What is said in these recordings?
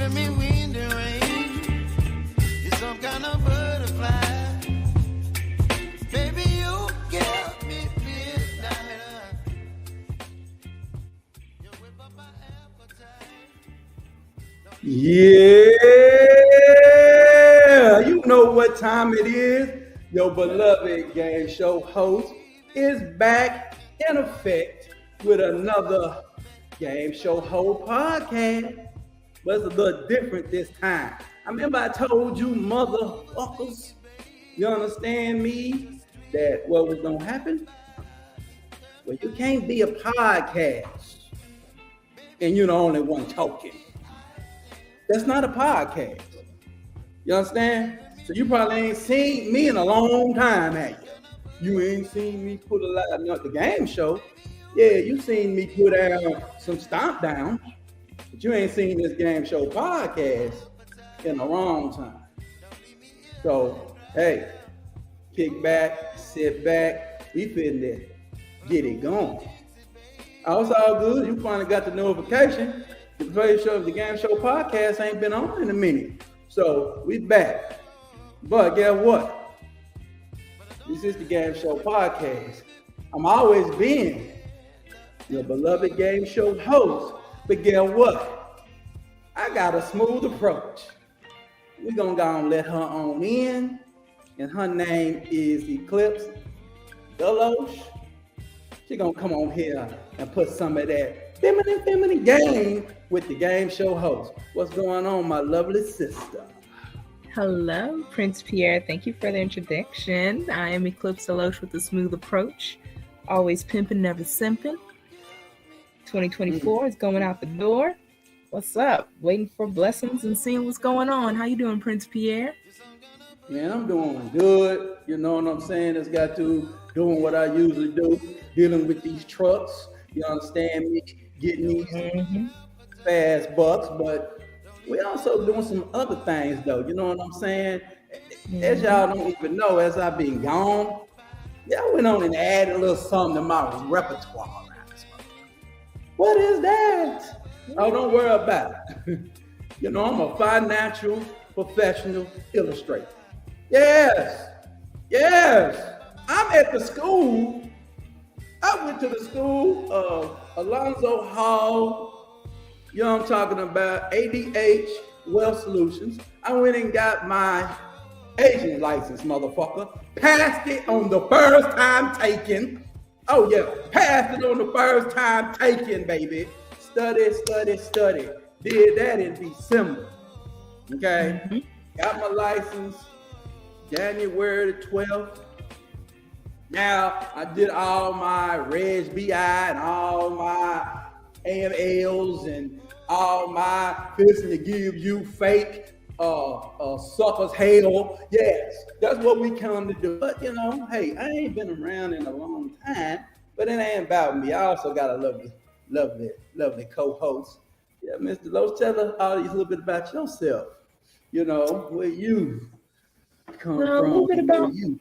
giving me wind and rain. You're some kind of butterfly. Baby, you give me midnight. You whip up my appetite. Yeah, you know what time it is. Your beloved game show host is back in effect with another game show whole podcast. But it's a little different this time. I remember I told you motherfuckers, you understand me, that what was gonna happen? Well, you can't be a podcast and you're the only one talking. That's not a podcast. You understand? So you probably ain't seen me in a long time, have you? You ain't seen me put a lot of the game show. Yeah, you seen me put out some stomp downs, but you ain't seen this game show podcast in a long time. So, hey, kick back, sit back, we finna get it going. Oh, it's all good. You finally got the notification. The game show podcast ain't been on in a minute. So we back. But guess what? This is the game show podcast. I'm always been your beloved game show host. But guess what? I got a smooth approach. We're gonna go and let her on in. And her name is Eclipse Deloche. She's gonna come on here and put some of that feminine game with the game show host. What's going on, my lovely sister? Hello, Prince Pierre. Thank you for the introduction. I am Eclipse Deloche with a smooth approach. Always pimping, never simping. 2024 is going out the door. What's up? Waiting for blessings and seeing what's going on. How you doing, Prince Pierre? Man, I'm doing good. You know what I'm saying? It's got to doing what I usually do, dealing with these trucks. You understand me? Getting these fast bucks, but we also doing some other things though. You know what I'm saying? As y'all don't even know, as I've been gone, y'all went on and added a little something to my repertoire. What is that? Oh, don't worry about it. You know, I'm a financial professional illustrator. Yes. I'm at the school. I went to the school of Alonzo Hall. You know what I'm talking about? ADH Wealth Solutions. I went and got my agent license, motherfucker. Passed it on the first time taken. Oh yeah, passed it on the first time taken, baby. Study. Did that in December. Okay? Got my license January the 12th. Now, I did all my Reg BI and all my AMLs and all my fixing to give you fake suckers hell. Yes, that's what we come to do. But, you know, hey, I ain't been around in a long time, but it ain't about me. I also got a lovely co-host. Yeah, Mr. Lowe's, tell us all these a little bit about yourself. You know, where you come from. A little bit about you.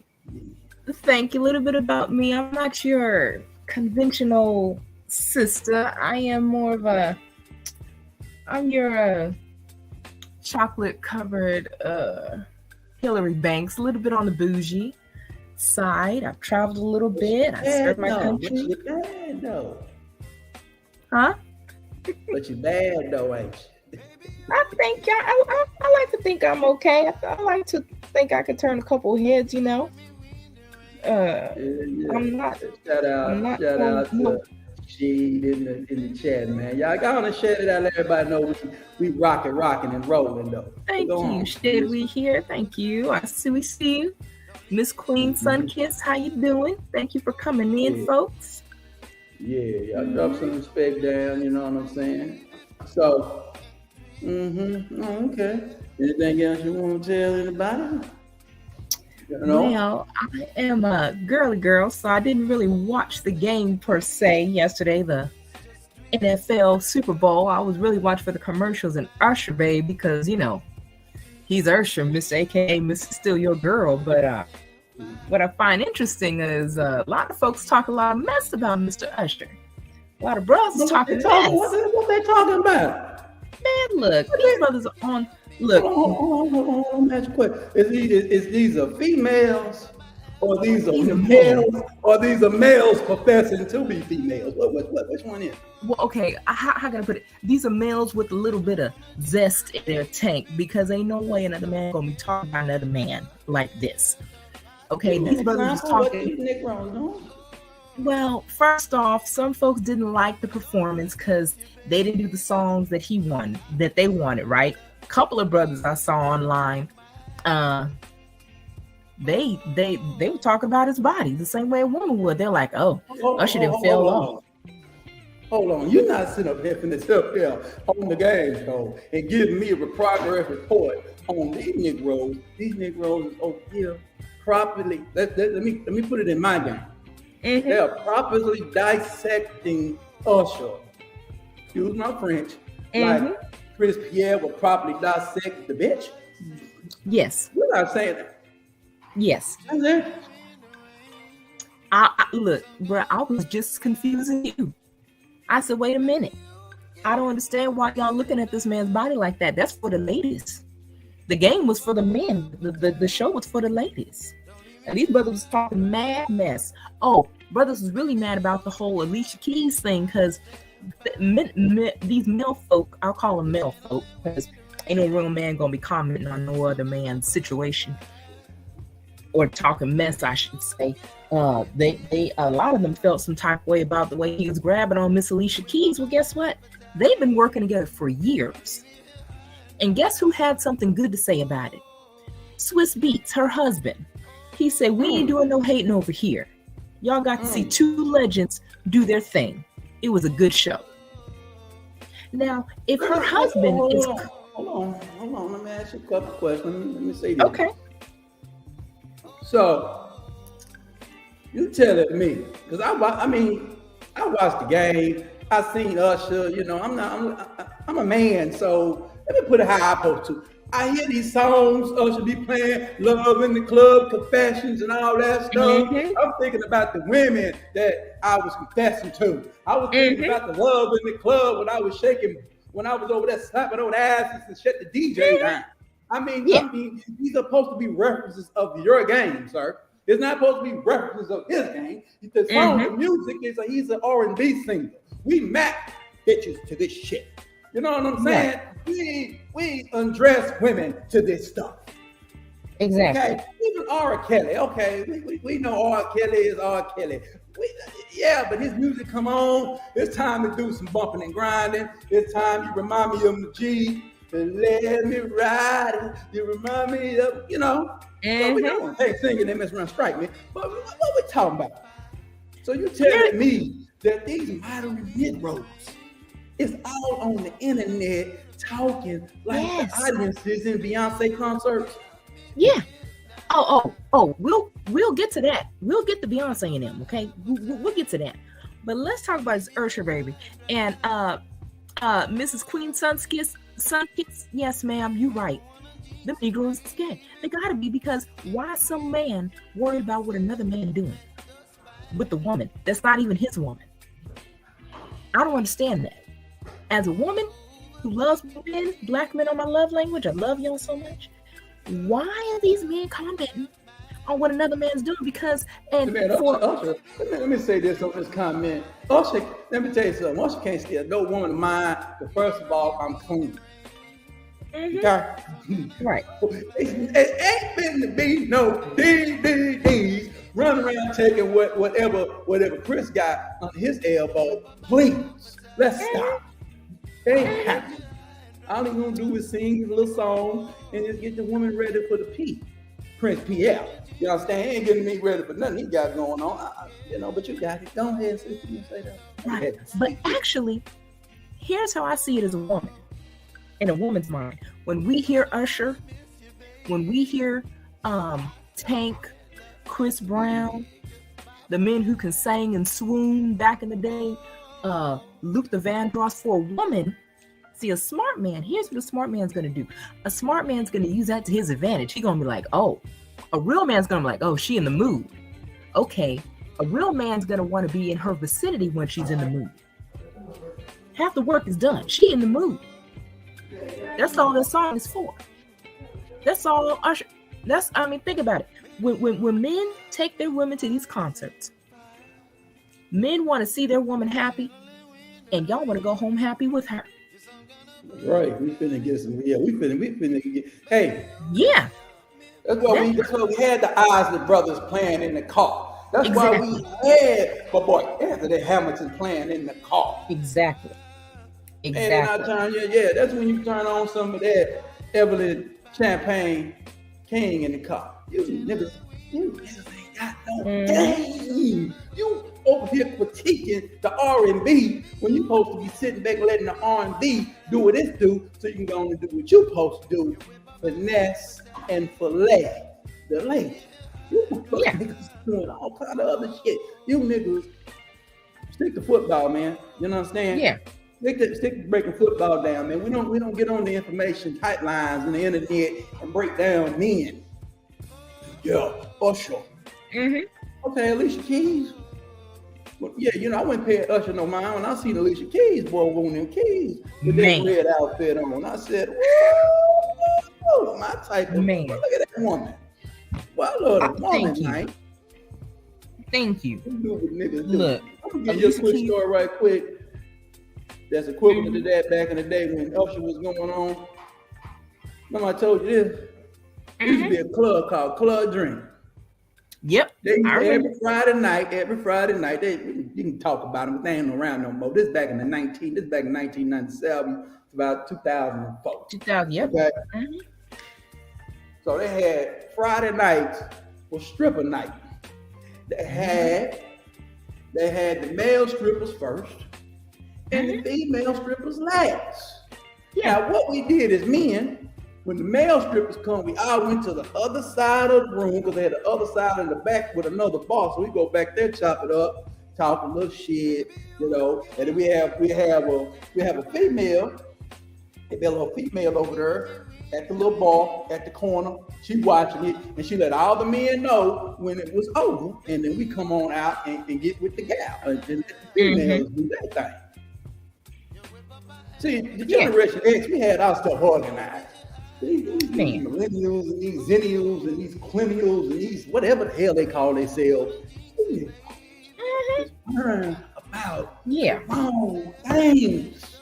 Thank you. A little bit about me. I'm not your conventional sister. I am more of I'm your chocolate covered Hillary Banks, a little bit on the bougie side. I've traveled a little bit. I served my country. But you bad though. Huh? But you bad though, ain't you? I think I like to think I'm okay. I like to think I could turn a couple heads, you know. Yeah. I'm not. Shout out to Sheed in the chat, man. Y'all got on and share it out, let everybody know we rocking and rolling though. Thank you, Shade. We here. Thank you. We see you, Miss Queen Sunkiss. How you doing? Thank you for coming in, folks. Yeah, y'all drop some respect down. You know what I'm saying? So, okay. Anything else you want to tell anybody? You know? Well, I am a girly girl, so I didn't really watch the game per se yesterday, the NFL Super Bowl. I was really watching for the commercials and Usher, babe, because, you know, he's Usher, Mr. AKA Mr. Still Your Girl. But what I find interesting is a lot of folks talk a lot of mess about Mr. Usher. A lot of brothers talking mess. What they talking about? Man, Look, these brothers are on. Look, Hold on. Let me ask you a question. Is these are females, or these are These are males, or these are males professing to be females? Which one is? well, okay, how can I put it? These are males with a little bit of zest in their tank, because ain't no way another man gonna be talking about another man like this. Okay, these brothers was talking. Well, first off, some folks didn't like the performance because they didn't do the songs that they wanted, right? A couple of brothers I saw online, they would talk about his body the same way a woman would. They're like, oh, Usher didn't fell off. Hold on, you're not sitting up here finna sit up there on the game show and giving me a progress report on these Negroes. These Negroes is over here properly. Let me put it in my game. Mm-hmm. They are properly dissecting Usher. Excuse my French. Mm-hmm. Like Chris Pierre will properly dissect the bitch. Yes. You're not saying that. Yes. I look, bro, I was just confusing you. I said, wait a minute. I don't understand why y'all looking at this man's body like that. That's for the ladies. The game was for the men. The show was for the ladies. And these brothers was talking mad mess. Oh, brothers was really mad about the whole Alicia Keys thing, because these male folk, I'll call them male folk, because ain't no real man gonna be commenting on no other man's situation or talking mess, I should say. They a lot of them felt some type of way about the way he was grabbing on Miss Alicia Keys. Well, guess what? They've been working together for years. And guess who had something good to say about it? Swiss Beats, her husband. He said, we ain't doing no hating over here. Y'all got to see two legends do their thing. It was a good show. Now, if her husband is... Hold on. Let me ask you a couple questions. Let me say this. Okay. So, you telling me, because I watched the game. I seen Usher. You know, I'm a man, so let me put it how I supposed to. I hear these songs Usher be playing, Love in the Club, Confessions, and all that stuff. Mm-hmm. I'm thinking about the women that I was confessing to. I was thinking about the love in the club when I was over there slapping on asses and shut the DJ down. I mean, these are supposed to be references of your game, sir. It's not supposed to be references of his game. The song, the music is he's an R&B singer. We map bitches to this shit. You know what I'm saying? Yeah. We undress women to this stuff. Exactly. Okay, even R. Kelly. Okay, we know R. Kelly is R. Kelly. But his music come on. It's time to do some bumping and grinding. It's time you remind me of the G. And let me ride it. You remind me of, you know. What we doing? Hey, singing MS Run Strike Me. But what we talking about? So you telling me that these modern Negroes is all on the internet talking like the audiences in Beyonce concerts? Yeah. Oh, we'll get to that. We'll get to Beyonce and them, okay? We'll get to that. But let's talk about this Usher baby. And Mrs. Queen Sunkiss, yes, ma'am, you right. Them Negroes is gay. They gotta be, because why some man worried about what another man doing with the woman that's not even his woman? I don't understand that. As a woman who loves men, black men on my love language, I love y'all so much. Why are these men commenting on what another man's doing? Because Usher, let me say this on this comment. Usher, let me tell you something. Usher can't steal no woman of mine. But first of all, I'm clean. Okay? Right. It ain't been to be no DVDs running around taking whatever Chris got on his elbow. Please, let's stop. It ain't happening. All he gonna do is sing his little song and just get the woman ready for the P. Prince Pierre. You understand? He ain't getting me ready for nothing he got going on. But you got it. Go ahead, sister. You say that. Right. But actually, here's how I see it as a woman. In a woman's mind. When we hear Usher, when we hear Tank, Chris Brown, the men who can sing and swoon back in the day, Luther Vandross, for a woman, see, a smart man, here's what a smart man's going to do. A smart man's going to use that to his advantage. He's going to be like, oh, a real man's going to be like, oh, she in the mood. Okay, a real man's going to want to be in her vicinity when she's in the mood. Half the work is done. She in the mood. That's all that song is for. That's all Usher. Think about it. When men take their women to these concerts, men want to see their woman happy, and y'all want to go home happy with her. Right. We finna get some. Yeah, we finna get. Hey. Yeah. That's why we had the Isley Brothers playing in the car. That's why we had, but boy, Anthony Hamilton playing in the car. Exactly. And then I turn, that's when you turn on some of that Evelyn Champagne King in the car. You niggas ain't got no game. You over here critiquing the R&B when you supposed to be sitting back letting the R&B do what it do, so you can go on and do what you supposed to do. Finesse and fillet the lady. You niggas doing all kind of other shit. You niggas stick to football, man. You know what I'm saying? Yeah. Stick to breaking football down, man. We don't get on the information tight lines and the internet and break down men. Yeah, Usher. Okay, Alicia Keys. Well, yeah, I wouldn't pay Usher no mind when I seen Alicia Keys, boy, on them keys with that red outfit on. I said, whoa, my type of man. Look at that woman. Well, I love the woman, man. Thank you. Look, I'm gonna give you a quick story right quick. That's equivalent to that back in the day when Usher was going on. Remember I told you this? There used to be a club called Club Dream. Yep. Every Friday night, you can talk about them, but they ain't around no more. This back in 1997, about 2004. 2000, yep. Okay? So they had Friday nights was stripper night. They had the male strippers first and the female strippers last. Yeah. Now what we did as men, when the male strippers come, we all went to the other side of the room because they had the other side in the back with another bar. So we go back there, chop it up, talk a little shit, and then we have a female, a little female over there at the little bar at the corner. She watching it, and she let all the men know when it was over, and then we come on out and get with the gal and let the females do that thing. See, the Generation X, we had our stuff organized. These millennials and these zennials and these quennials and these whatever the hell they call themselves. Learn about wrong things.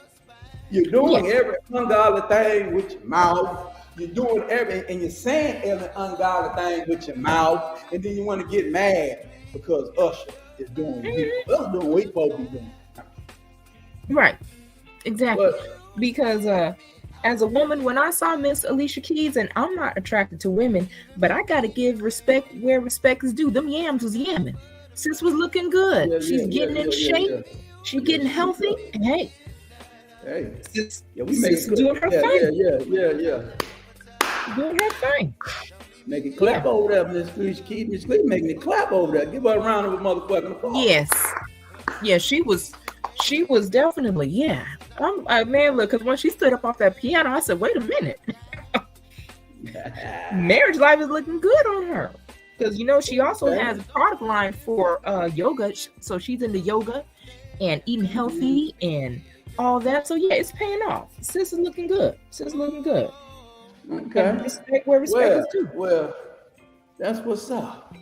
You're doing every ungodly thing with your mouth. You're doing and you're saying every ungodly thing with your mouth, and then you want to get mad because Usher is doing us doing what we supposed to be doing. Right. Exactly. Because as a woman, when I saw Miss Alicia Keys, and I'm not attracted to women, but I gotta give respect where respect is due. Them yams was yamming. Sis was looking good. She's getting in shape. She's getting healthy. And hey, sis, we make it doing her thing. Yeah. Doing her thing. Make it clap over there, Miss Alicia Keys. Miss Lee making it clap over there. Give her a round of a motherfucking applause. Yes. Yeah, she was definitely, man, look, because when she stood up off that piano, I said, wait a minute. Marriage life is looking good on her. Because, she also has a product line for yoga. So she's into yoga and eating healthy and all that. So, it's paying off. Sis is looking good. Okay. And respect where respect is due. Well, that's what's up.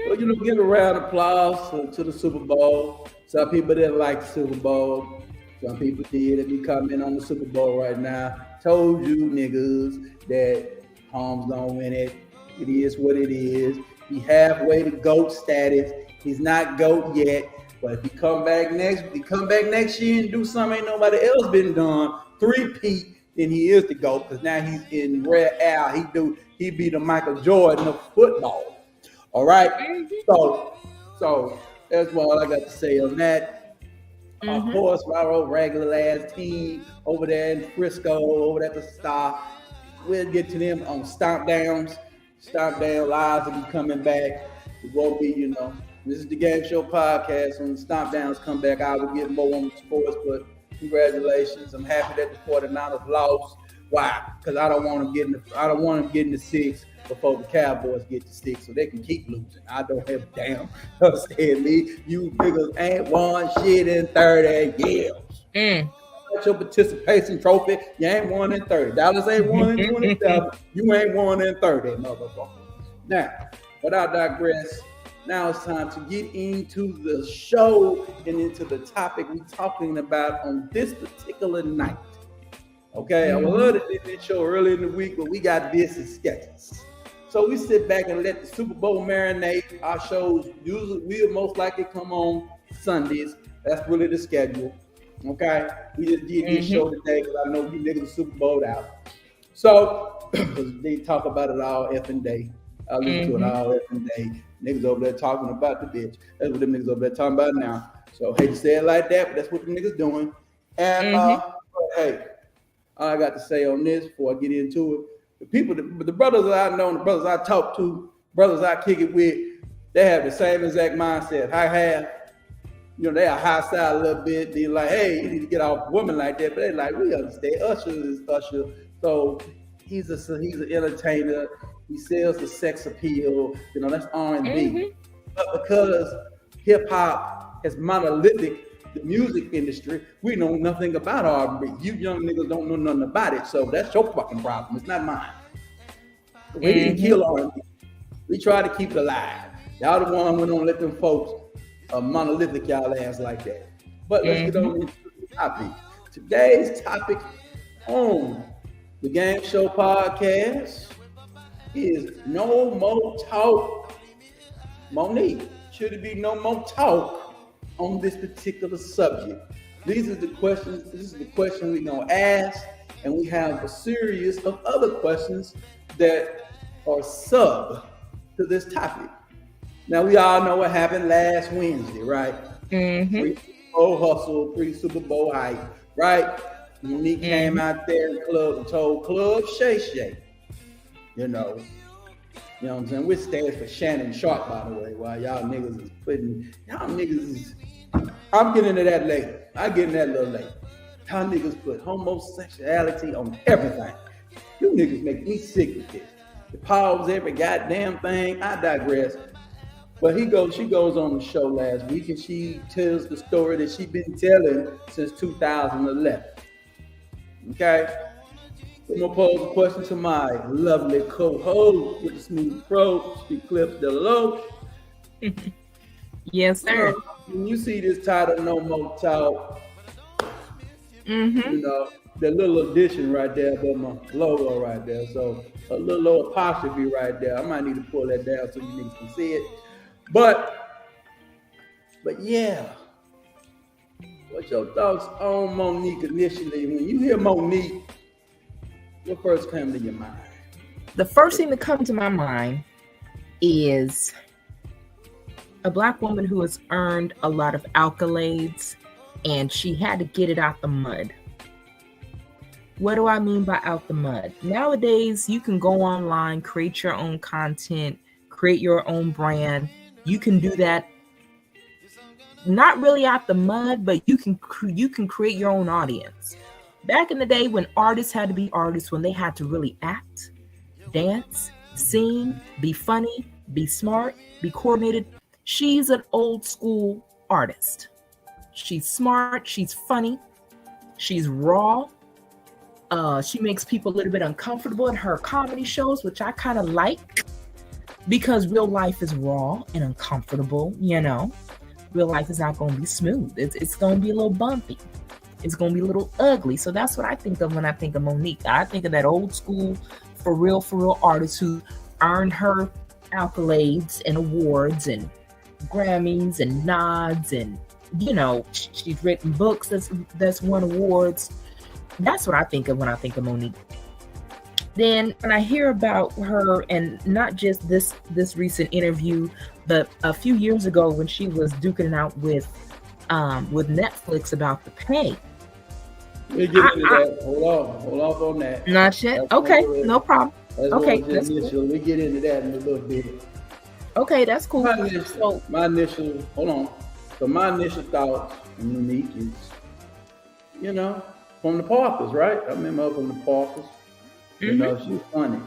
Well, give a round of applause to the Super Bowl. Some people didn't like the Super Bowl. Some people did. If you comment on the Super Bowl right now, told you niggas that Holmes don't win it. It is what it is. He halfway to GOAT status. He's not GOAT yet. But if he come back next year and do something ain't nobody else been done, three-peat, then he is the GOAT. Because now he's in rare air. He be the Michael Jordan of football. All right? So that's all I got to say on that. Of course, our regular ass team over there in Frisco, over at the Star. We'll get to them on Stomp Downs. Stomp Down Lives will be coming back. It won't be, this is the Game Show podcast. When the Stomp Downs come back, I will get more on the sports, but congratulations. I'm happy that the 49ers lost. Why? Because I don't want them getting the 6 before the Cowboys get to 6, so they can keep losing. I don't have a damn. Saying me, you niggas ain't won shit in 30 years. about your participation trophy. You ain't won in 30. Dallas ain't won in 27. You ain't won in 30, motherfucker. Now, but I digress. Now it's time to get into the show and into the topic we're talking about on this particular night. Okay, I would love to do this show early in the week, but we got busy schedules. So we sit back and let the Super Bowl marinate. Our shows usually will most likely come on Sundays. That's really the schedule. Okay, we just did this show today because I know you niggas are Super Bowl out. So they talk about it all effing day. I listen to it all effing day. Niggas over there talking about the bitch. That's what them niggas over there talking about now. So hate to say it like that, but that's what the niggas doing. And hey, all I got to say on this before I get into it. The people, the brothers that I know, the brothers I talk to, brothers I kick it with, they have the same exact mindset I have. You know, they are high side a little bit. They're like, hey, you need to get off a woman like that. But they're like, we understand. Usher is Usher. So he's an entertainer. He sells the sex appeal. You know, that's R&B. But because hip hop is monolithic, the music industry, we know nothing about R&B. You young niggas don't know nothing about it, so that's your fucking problem. It's not mine. We didn't kill R&B. We try to keep it alive. Y'all the one went on let them folks monolithic y'all ass like that. But let's get on into the topic. Today's topic on the Game Show Podcast is no more talk. Monique, should it be no more talk on this particular subject? These are the questions. This is the question we're gonna ask, and we have a series of other questions that are sub to this topic. Now we all know what happened last Wednesday, right? Pre-Super Bowl hustle, pre-Super Bowl hype, right? Monique came out there in the club and told Club Shay Shay, you know what I'm saying? Which stands for Shannon Sharp, by the way. While y'all niggas is I'm getting into that later. I get in that a little later. Y'all niggas put homosexuality on everything. You niggas make me sick with this. The pause every goddamn thing. I digress. But she goes on the show last week and she tells the story that she's been telling since 2011. Okay? I'm gonna pose a question to my lovely co-host with the smooth approach, the Clips Deloach. Yes, sir. When you see this title, No More Talk, you know, the little addition right there above my logo right there. So a little apostrophe right there. I might need to pull that down so you niggas can see it. But yeah. What's your thoughts on Monique initially? When you hear Monique, what first came to your mind? The first thing that comes to my mind is a Black woman who has earned a lot of accolades and she had to get it out the mud. What do I mean by out the mud? Nowadays, you can go online, create your own content, create your own brand. You can do that not really out the mud, but you can create your own audience. Back in the day when artists had to be artists, when they had to really act, dance, sing, be funny, be smart, be coordinated, she's an old school artist. She's smart, she's funny, she's raw. She makes people a little bit uncomfortable in her comedy shows, which I kind of like because real life is raw and uncomfortable, you know. Real life is not going to be smooth. It's going to be a little bumpy. It's going to be a little ugly. So that's what I think of when I think of Monique. I think of that old school, for real artist who earned her accolades and awards and Grammys and nods, and, you know, she's written books that's won awards. That's what I think of when I think of Monique. Then when I hear about her, and not just this recent interview, but a few years ago when she was duking it out with Netflix about the pay. We get into that. Hold off on that. Not yet. That's okay, no problem. Okay, that's cool. We get into that in a little bit. Okay, that's cool. My initial thoughts on Monique is, you know, from the Parkers, right? I remember her from the Parkers. You know, she's funny.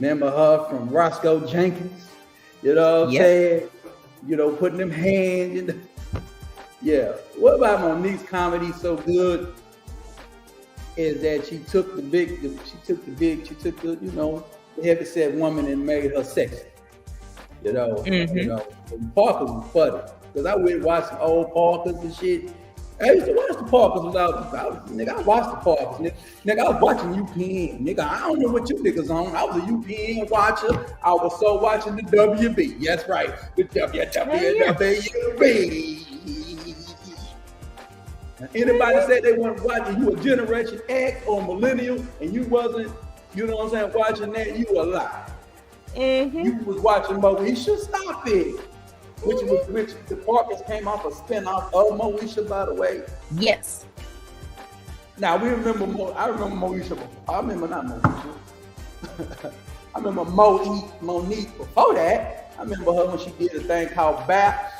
Remember her from Roscoe Jenkins? You know what I'm saying? You know, putting them hands in the... Yeah. What about Monique's comedy so good? is that she took the heavyset woman and made her sexy. You know, Parkers was funny because I went watch some old Parkers and shit. I used to watch the Parkers nigga. I watched the Parkers, nigga. I was watching UPN, nigga. I don't know what you niggas on. I was a UPN watcher. I was so watching the WB. That's right, the WB. Anybody said they weren't watching, you a Generation X or millennial, and you wasn't, you know what I'm saying, watching that, you a lie. You was watching Moesha. Stop it. Which the Parkers came off a spinoff of Moesha, by the way. Yes. Now we remember I remember Moesha. I remember not Moesha. I remember Monique before that. I remember her when she did a thing called Baps.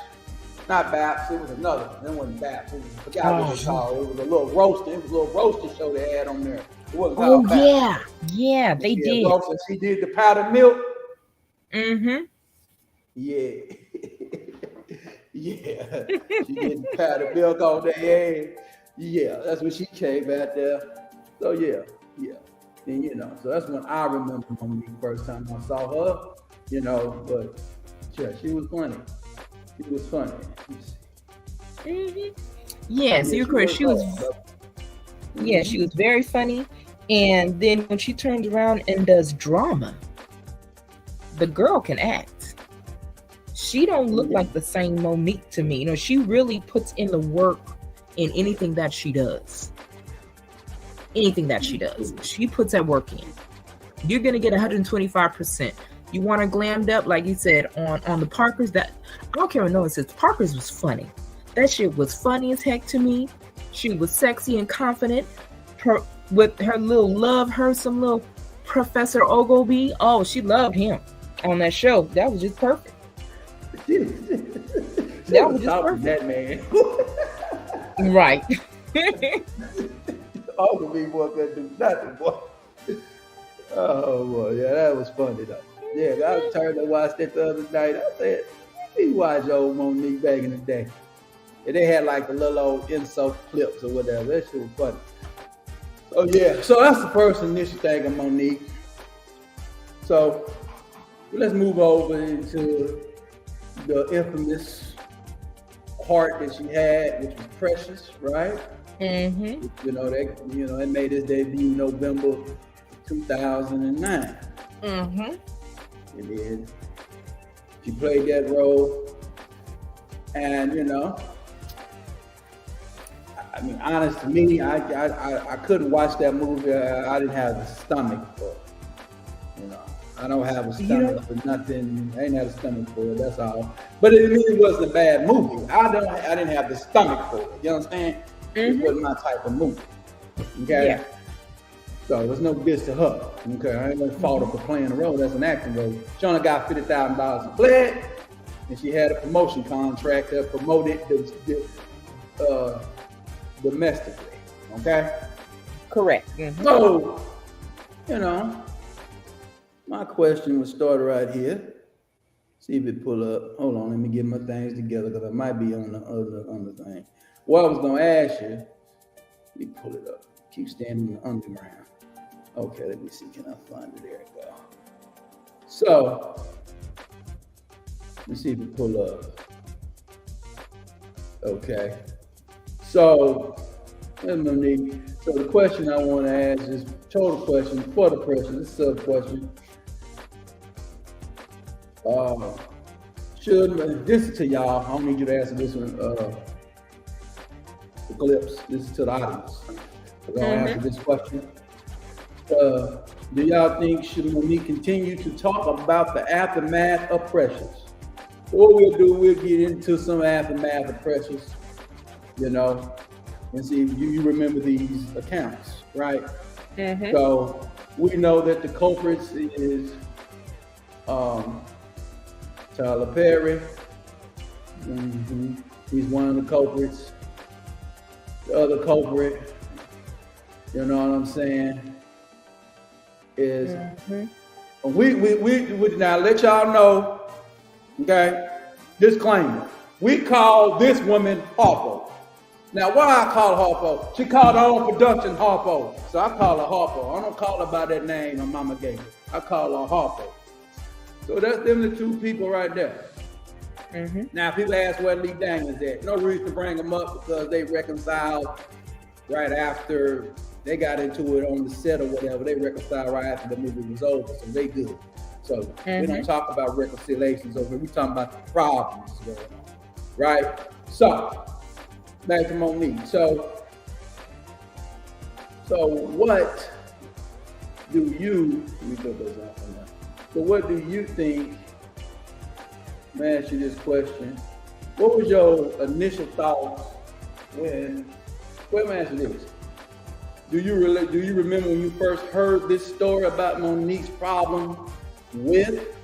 Not Baps, it was another one. It wasn't Baps. I forgot what it was called. It was a little roaster. It was a little roaster show they had on there. It wasn't called Baps. Yeah, they did. Roaster. She did the powdered milk. Yeah. Yeah. She did the powdered milk on there. Yeah, that's when she came out there. So yeah. And so that's when I remember the first time I saw her, but yeah, she was funny. It was funny. Yes, you're correct. She was very funny. And then when she turns around and does drama, the girl can act. She don't look like the same Monique to me. She really puts in the work in anything that she does. She puts that work in. You're gonna get 125%. You want her glammed up, like you said, on the Parkers. That I don't care what no one says. Parkers was funny. That shit was funny as heck to me. She was sexy and confident. With her some little Professor Ogilvy. Oh, she loved him on that show. That was just perfect. That was just perfect. That man. Right. Ogilvy wasn't gonna do nothing, boy. Oh boy, yeah, that was funny though. Yeah, I turned to watch that the other night. I said, "We watch old Monique back in the day." And they had like the little old insult clips or whatever. That shit was funny. Oh yeah, so that's the first initial thing of Monique. So let's move over into the infamous part that she had, which was Precious, right? It made its debut November 2009. It is. She played that role, and I mean, honest to me, I couldn't watch that movie. I didn't have the stomach for it. I don't have a stomach for nothing. I ain't have a stomach for it. That's all. But it really wasn't a bad movie. I didn't have the stomach for it. You understand? It wasn't my type of movie. Okay. Yeah. So there's no diss to her. Okay, I ain't gonna fault her for playing a role. That's an acting role. She only got $50,000 in play, and she had a promotion contract that promoted domestically. Okay. Correct. So, my question would start right here. See if it pull up. Hold on, let me get my things together because I might be on the thing. What I was gonna ask you, let me pull it up. Keep standing in the underground. Okay, let me see. Can I find it? There it go. So, let me see if it pull up. Okay. So, Monique. So the question I want to ask is total question for the person. This is a sub question. This is to y'all. I don't need you to answer this one. The clips. This is to the audience. We're gonna answer this question. Do y'all think should Monique continue to talk about the aftermath of Precious? What we'll do, we'll get into some aftermath of Precious, and see if you remember these accounts, right? So we know that the culprits is Tyler Perry. He's one of the culprits. The other culprit, you know what I'm saying, is we now let y'all know, okay, disclaimer, we call this woman awful. Now, why I call her Harpo? She called her own production Harpo. So I call her Harpo. I don't call her by that name her mama gave her. I call her Harpo. So that's them the two people right there. Mm-hmm. Now, people ask where Lee Daniels at. No reason to bring them up because they reconciled right after they got into it on the set or whatever. They reconciled right after the movie was over, so they good. So we don't talk about reconciliations over here. We talking about the problems going on, right? So back to Monique. So what do you? Let me put those out for now. So what do you think? Let me ask you this question. What was your initial thoughts when? Let me ask you this. Do you remember when you first heard this story about Monique's problem with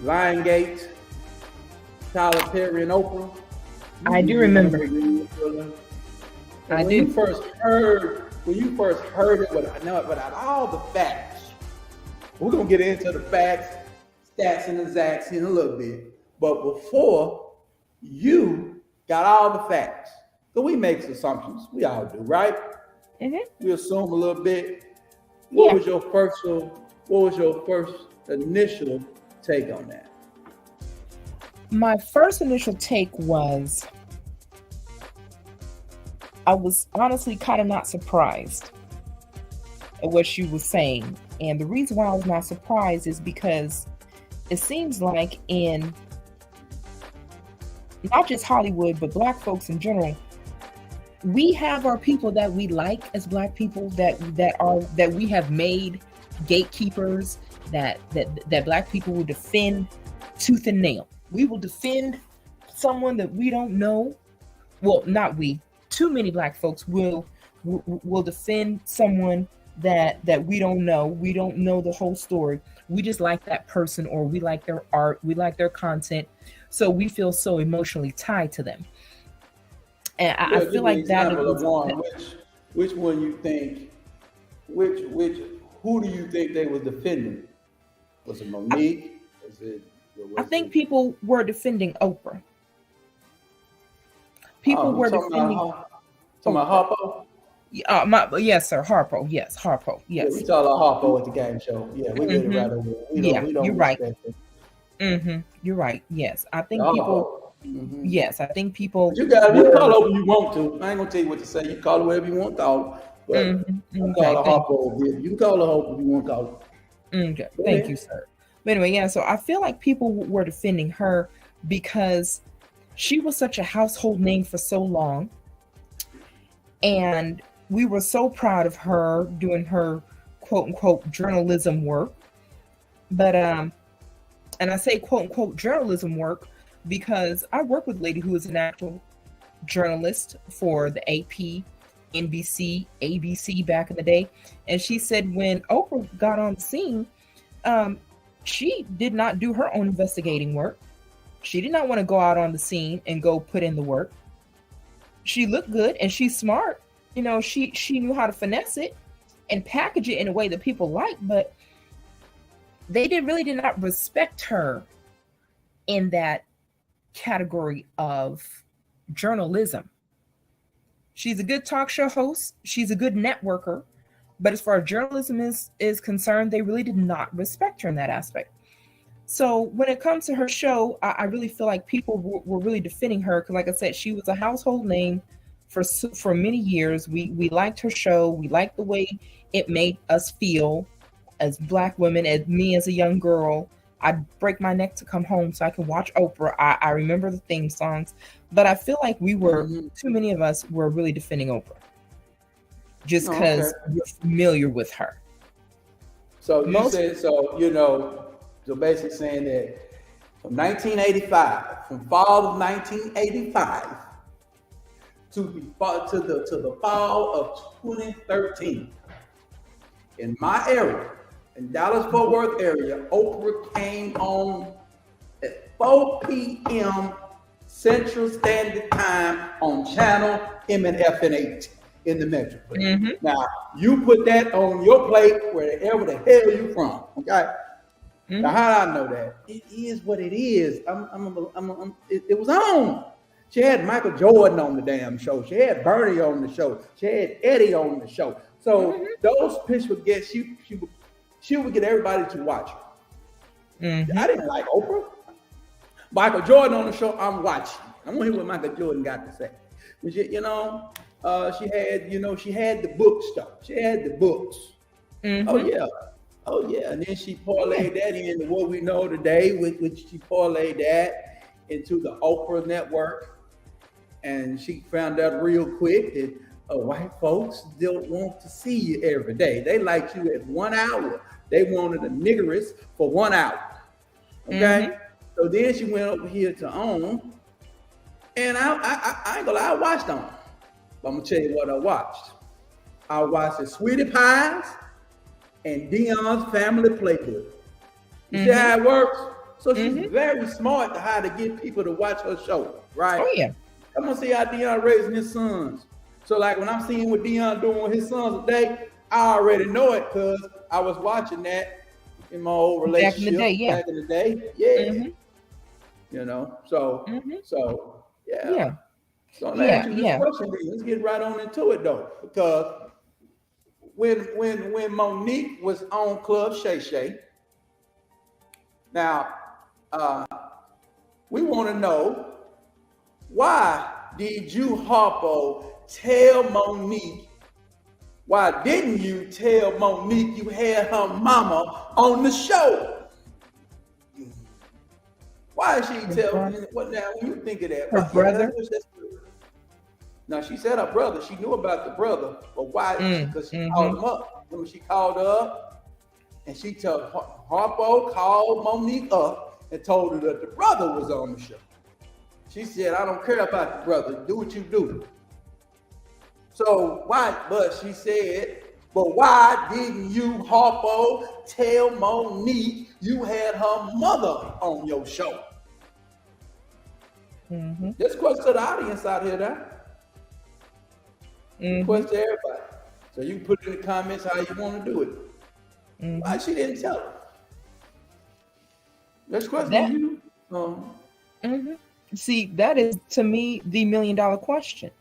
Lionsgate, Tyler Perry, and Oprah? I do remember. When you first heard it without all the facts. We're gonna get into the facts, stats, and exacts in a little bit. But before you got all the facts, so we make assumptions. We all do, right? Mm-hmm. We assume a little bit. What was your first initial take on that? My first initial take was I was honestly kind of not surprised at what she was saying. And the reason why I was not surprised is because it seems like in not just Hollywood, but Black folks in general, we have our people that we like as Black people that we have made gatekeepers that Black people will defend tooth and nail. We will defend someone that we don't know. Well, not we. Too many Black folks will defend someone that we don't know. We don't know the whole story. We just like that person, or we like their art. We like their content. So we feel so emotionally tied to them. And I feel like that is one. Which one you think? Who do you think they were defending? Was it Monique? I think people were defending Oprah. People were defending. Talking about Harpo? Yes, sir. Harpo. Yes, Harpo. Yes. Yeah, we talk about Harpo at the game show. Yeah, we get it right over there. We don't you're right. You're right. Yes, I think people. Mm-hmm. Yes, I think people. But you call Oprah you want to. I ain't gonna tell you what to say. You call her whatever you want to call her. But call her Harpo. You can call her Harpo if you want to call her. Okay. Thank you, sir. But anyway, yeah. So I feel like people were defending her because she was such a household name for so long, and we were so proud of her doing her quote unquote journalism work. But and I say quote unquote journalism work because I work with a lady who is an actual journalist for the AP, NBC, ABC back in the day. And she said when Oprah got on the scene, she did not do her own investigating work. She did not want to go out on the scene and go put in the work. She looked good and she's smart. You know, she knew how to finesse it and package it in a way that people like, but they did not respect her in that category of journalism. She's a good talk show host. She's a good networker. But as far as journalism is concerned, they really did not respect her in that aspect. So when it comes to her show, I really feel like people were really defending her because, like I said, she was a household name for many years. We liked her show. We liked the way it made us feel as Black women, as me as a young girl. I'd break my neck to come home so I can watch Oprah. I remember the theme songs, but I feel like too many of us were really defending Oprah just because we're familiar with her. So so basically saying that from 1985, from fall of 1985 to the fall of 2013, in my area, in Dallas-Fort Worth area, Oprah came on at 4 p.m. Central Standard Time on channel MNFN8 in the Metroplex. Mm-hmm. Now, you put that on your plate wherever the hell you from, okay? Mm-hmm. Now, how do I know that? It is what it is. It was on. She had Michael Jordan on the damn show. She had Bernie on the show. She had Eddie on the show. So those pitch would get she would get everybody to watch her. I didn't like Oprah. Michael Jordan on the show, I'm watching. I want to hear what Michael Jordan got to say. But she had the books though. She had the books. Oh yeah. And then she parlayed that into what we know today, which she parlayed that into the Oprah network. And she found out real quick that white folks don't want to see you every day. They like you at 1 hour. They wanted a niggerist for 1 hour. Okay? So then she went over here to OWN. And I ain't gonna lie, I watched OWN. But I'm gonna tell you what I watched. I watched the Sweetie Pies and Dion's Family Playbook. You see how it works? So she's very smart to how to get people to watch her show, right? Oh yeah. I'm gonna see how Dion raising his sons. So like when I'm seeing what Dion doing with his sons today, I already know it because I was watching that in my old relationship back in the day. Yeah. You know, so yeah. So let's ask you this question. Let's get right on into it though, because when Monique was on Club Shay Shay, now we want to know, why did you, Harpo, tell Monique? Why didn't you tell Monique you had her mama on the show? Why did she tell me? What now? When you think of that, her brother. Now she said her brother. She knew about the brother, but why? Because she called him up. Remember, she called her up, and she told Harpo called Monique up and told her that the brother was on the show. She said, I don't care about the brother. Do what you do. So why? But she said, but why didn't you, Harpo, tell Monique you had her mother on your show? This question to the audience out here now. Question to everybody. So you can put in the comments how you want to do it. Why she didn't tell her? Next question to you. See, that is, to me, the $1 million question.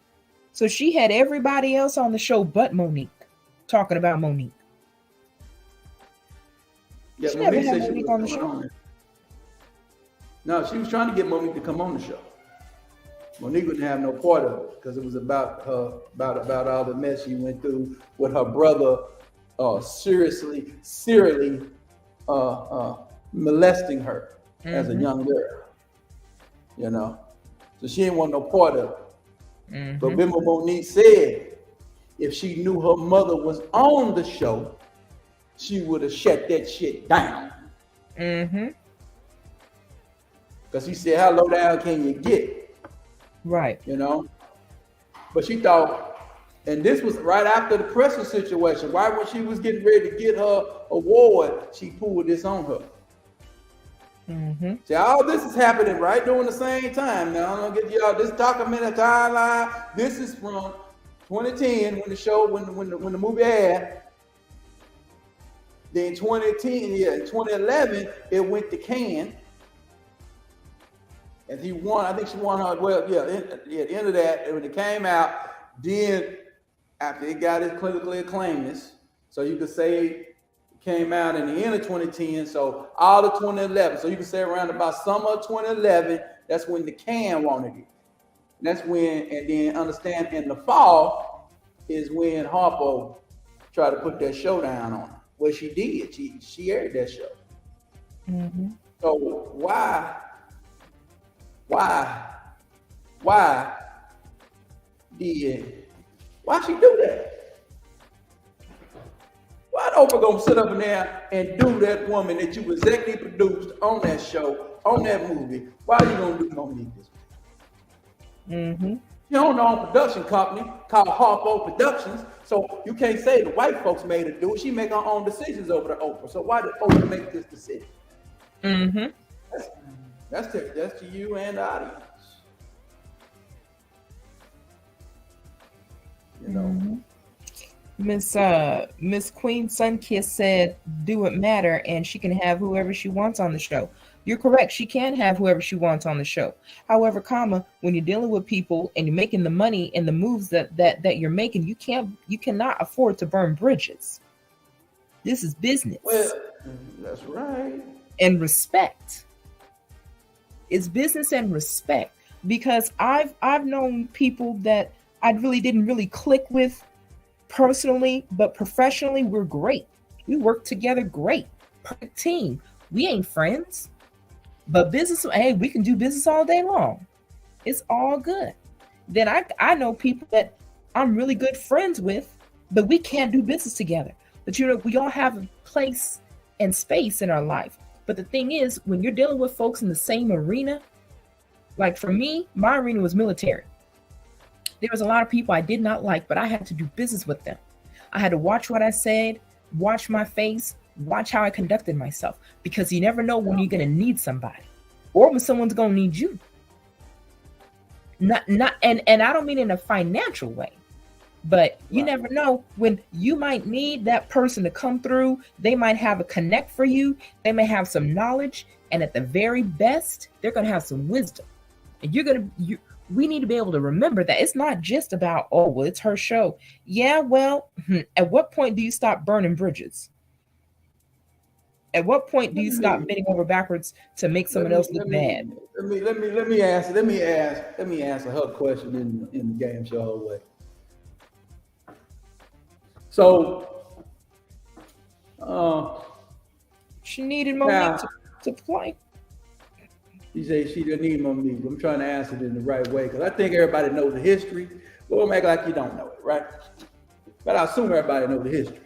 So she had everybody else on the show but Monique, talking about Monique. Yeah, she never had Monique on the show. No, she was trying to get Monique to come on the show. Monique wouldn't have no part of it because it was about her, about all the mess she went through with her brother, serially molesting her as a young girl. You know, so she didn't want no part of it. But remember, Monique said if she knew her mother was on the show, she would have shut that shit down. Because he said, how low down can you get? Right. You know? But she thought, and this was right after the pressure situation. Right when she was getting ready to get her award, she pulled this on her. See, all this is happening right during the same time. Now, I'm gonna give y'all this documented timeline. This is from 2010 when the show, when the movie aired. Then 2011, it went to Cannes. And he won, I think she won her, at the end of that, when it came out, then after it got its clinically acclaimness, so you could say it came out in the end of 2010, so all of 2011. So you can say around about summer of 2011, that's when the Cannes wanted it. That's when, and then understand in the fall is when Harpo tried to put that show down on her. Well, she did. She aired that show. So why she do that? Why Oprah gonna sit up in there and do that woman that you executive produced on that show, on that movie? Why are you gonna do Monique this way? She owned her own production company called Harpo Productions, so you can't say the white folks made her do it. She make her own decisions over the Oprah. So why did Oprah make this decision? That's to you and the audience. You know. Miss Queen Sunkiss said, "Do it matter?" and she can have whoever she wants on the show. You're correct. She can have whoever she wants on the show. However, comma, when you're dealing with people and you're making the money and the moves that you're making, you cannot afford to burn bridges. This is business. Well, that's right. And respect. It's business and respect. Because I've known people that I really didn't really click with personally, but professionally, we're great. We work together great. Perfect team. We ain't friends. But business, hey, we can do business all day long. It's all good. Then I know people that I'm really good friends with, but we can't do business together. But you know, we all have a place and space in our life. But the thing is, when you're dealing with folks in the same arena, like for me, my arena was military. There was a lot of people I did not like, but I had to do business with them. I had to watch what I said, watch my face, watch how I conducted myself, because you never know when you're going to need somebody or when someone's going to need you. And I don't mean in a financial way, but you never know when you might need that person to come through. They might have a connect for you. They may have some knowledge, and at the very best, they're going to have some wisdom. And we need to be able to remember that it's not just about, oh, well, it's her show. Yeah, well, at what point do you stop burning bridges? At what point do you stop bending over backwards to make someone else look bad? Let me answer her question in the game show way. So, she needed Monique to play. She said she didn't need Monique. I'm trying to answer it in the right way because I think everybody knows the history. But we'll make like you don't know it, right? But I assume everybody knows the history.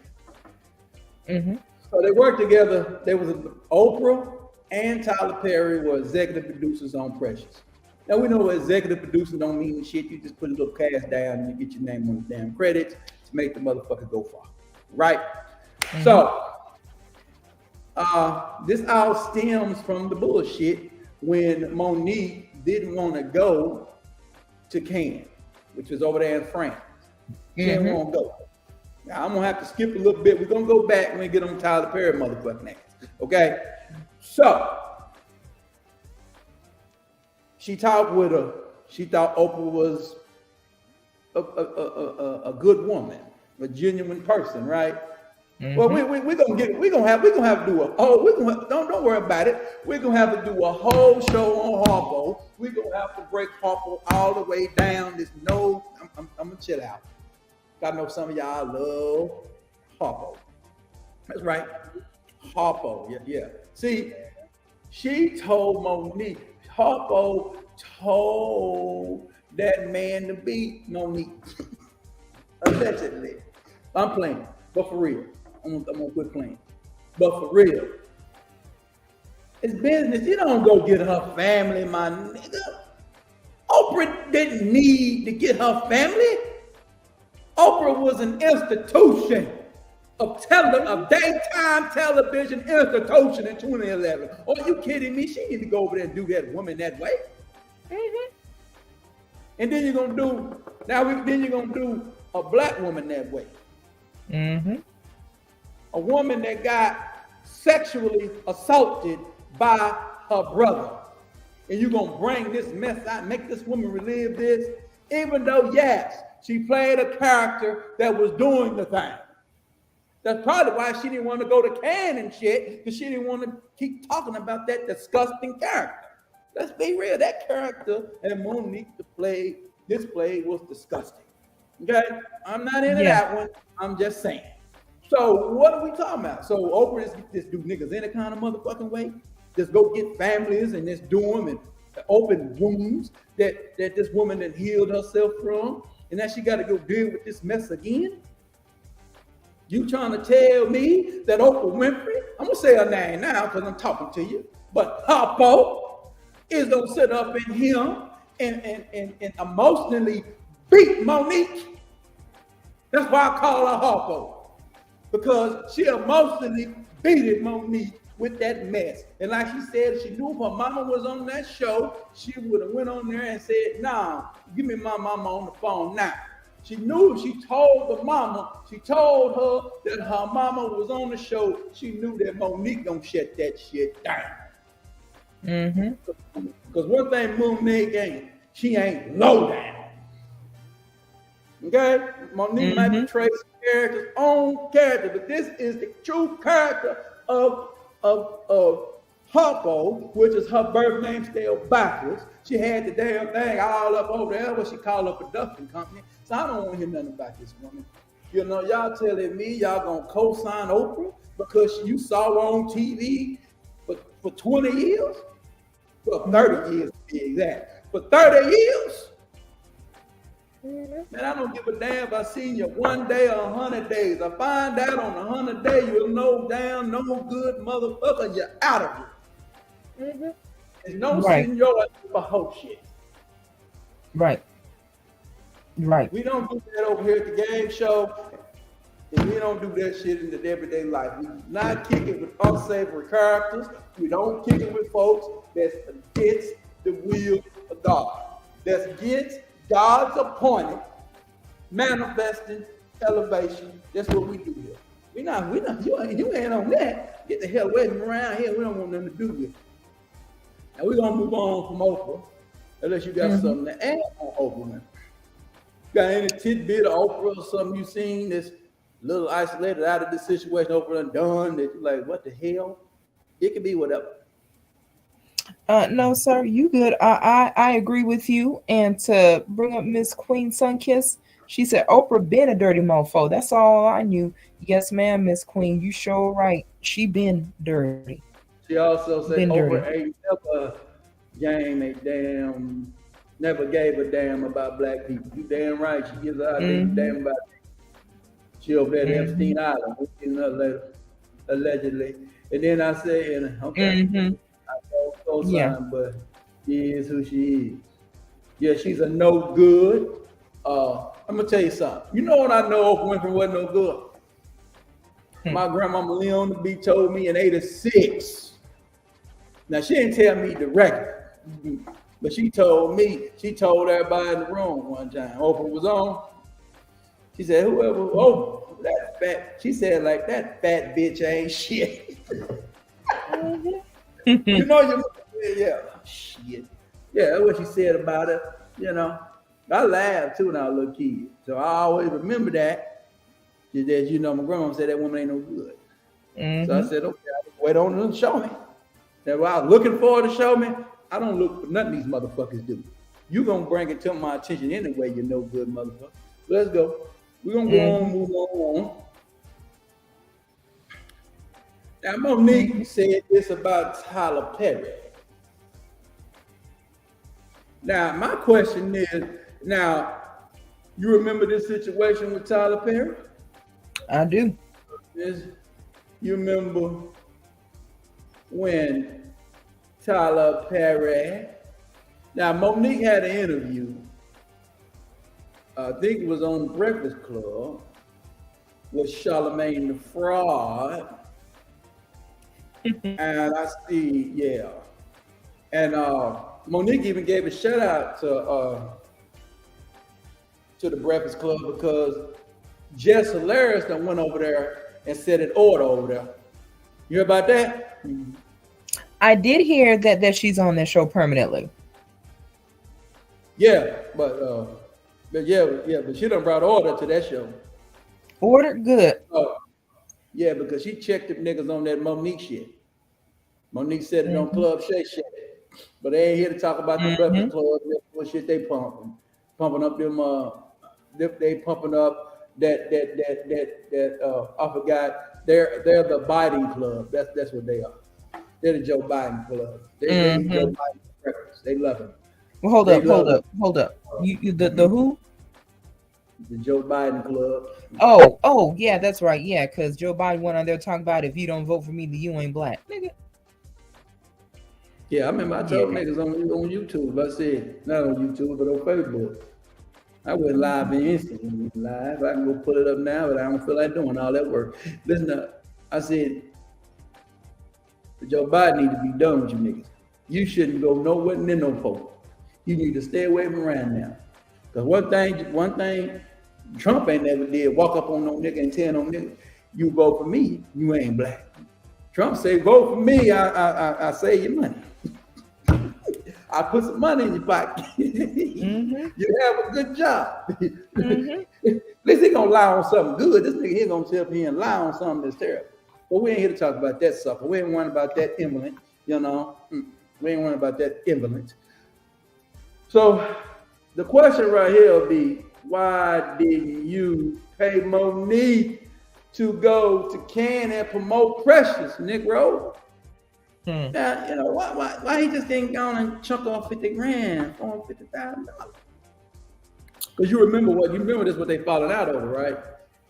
Mm-hmm. So they worked together. There was Oprah and Tyler Perry were executive producers on Precious. Now we know what executive producer don't mean shit. You just put a little cash down and you get your name on the damn credits to make the motherfucker go far, right? Mm-hmm. So this all stems from the bullshit when Monique didn't want to go to Cannes, which was over there in France. She didn't want to go. Now, I'm going to have to skip a little bit. We're going to go back when we get on Tyler Perry motherfucking ass. Okay? So, she talked with her. She thought Oprah was a good woman, a genuine person, right? Mm-hmm. Well, we're gonna have to do don't worry about it. We're gonna have to do a whole show on Harpo. We're gonna have to break Harpo all the way down. I'm gonna chill out. I know some of y'all love Harpo. That's right, Harpo. Yeah. See, she told Monique. Harpo told that man to beat Monique. Allegedly, I'm playing, but for real. I'm gonna quit playing. But for real, it's business. You don't go get her family, my nigga. Oprah didn't need to get her family. Oprah was an institution of daytime television institution in 2011. Are you kidding me? She need to go over there and do that woman that way. Mm-hmm. And then you're gonna do a black woman that way. Mm-hmm. A woman that got sexually assaulted by her brother. And you're going to bring this mess out, make this woman relive this, even though, yes, she played a character that was doing the thing. That's probably why she didn't want to go to Cannes and shit, because she didn't want to keep talking about that disgusting character. Let's be real. That character that Monique displayed was disgusting. Okay? I'm not into that one. I'm just saying. So what are we talking about? So Oprah just do niggas any kind of motherfucking way. Just go get families and just do them and open wounds that this woman that healed herself from. And now she got to go deal with this mess again. You trying to tell me that Oprah Winfrey, I'm going to say her name now because I'm talking to you, but Harpo is going to sit up in here and emotionally beat Monique. That's why I call her Harpo. Because she emotionally beat Monique with that mess. And like she said, she knew if her mama was on that show, she would have went on there and said, nah, give me my mama on the phone now. She knew if she told her that her mama was on the show, she knew that Monique gonna shut that shit down. Mm-hmm. Because one thing Mo Nique ain't, she ain't low down. Okay? Monique might Mm-hmm. portray some character's own character, but this is the true character of Harpo, which is her birth name spelled backwards. She had the damn thing all up over there, what she called a production company. So I don't want to hear nothing about this woman. You know, y'all telling me y'all gonna co-sign Oprah because you saw her on TV for 20 years? For 30 years to be exact. For 30 years? Man, I don't give a damn if I seen you one day or 100 days. I find out on 100 days you're no damn, no good motherfucker. You're out of here. Mm-hmm. There's no Right. seniority for whole shit. Right. Right. We don't do that over here at the game show. And we don't do that shit in the everyday life. We do not kick it with unsavory characters. We don't kick it with folks that's against the will of God. That's against God's appointed manifesting elevation. That's what we do here. You ain't on that. Get the hell away from around here. We don't want nothing to do with it. And we're gonna move on from Oprah, unless you got something to add on Oprah. Got any tidbit of Oprah or something you seen that's a little isolated out of this situation Oprah done that you're like, what the hell? It could be whatever. No, sir, you good. I agree with you. And to bring up Miss Queen Sunkiss, she said Oprah been a dirty mofo. That's all I knew. Yes, ma'am, Miss Queen. You sure right. She been dirty. She also said Been Oprah dirty. ain't never gave a damn about black people. You damn right. She gives a damn about she over there at Epstein Island, in her letter, allegedly. And then I said, okay, I don't co-sign, but she is who she is. Yeah, she's a no good. I'm gonna tell you something. You know what I know Oprah Winfrey wasn't no good? My grandmama Leona B told me in '86. Now she didn't tell me directly, but she told everybody in the room one time. Oprah was on. She said, whoever, that fat, she said like that fat bitch ain't shit. You know, yeah, shit. Yeah, that's what she said about it. You know, I laughed too when I was a little kid. So I always remember that. That you know, my grandma said that woman ain't no good. So I said, okay, I'll wait on them to show me. Now, while I was looking forward to show me, I don't look for nothing these motherfuckers do. You gonna bring it to my attention anyway, you no good motherfucker. Let's go. We're gonna go on, move on. Now, Monique said this about Tyler Perry. Now, my question is, now, you remember this situation with Tyler Perry? I do. You remember when Tyler Perry, now Monique had an interview, I think it was on the Breakfast Club, with Charlamagne the Fraud. And I see, yeah. And Monique even gave a shout out to the Breakfast Club because Jess Hilarious done went over there and set an order over there. You hear about that? I did hear that she's on that show permanently. Yeah, but she done brought order to that show. Order good. Yeah, because she checked them niggas on that Monique shit. Monique said it on Club Shay Shay. But they ain't here to talk about the Breakfast Club. What shit they pumping up them. They pumping up that I forgot. They're the Biden Club. That's what they are. They're the Joe Biden Club. They Joe Biden breakfast. They love him. Well, hold up. You the who? The Joe Biden Club. Oh, yeah, that's right. Yeah, because Joe Biden went on there talking about if you don't vote for me, then you ain't black, nigga. Yeah, I remember I told niggas on YouTube. I said not on YouTube, but on Facebook. I went live and instantly live. I can go put it up now, but I don't feel like doing all that work. Listen, I said, Joe Biden need to be done with you niggas. You shouldn't go nowhere near no folk. You need to stay away from around now. Because one thing Trump ain't never did, walk up on no nigga and tell no nigga, you vote for me, you ain't black. Trump say, vote for me, I save your money. I put some money in your pocket. You have a good job. At least he gonna lie on something good. This nigga here gonna tell me and lie on something that's terrible. But we ain't here to talk about that sucker. We ain't worrying about that indolent, you know. We ain't worrying about that indolent. So the question right here will be, why didn't you pay Mo Nique to go to Cannes and promote Precious, Negro? Now, you know, why he just didn't go and chunk off 50 grand, $450,000? Because you remember this what they falling out over, right?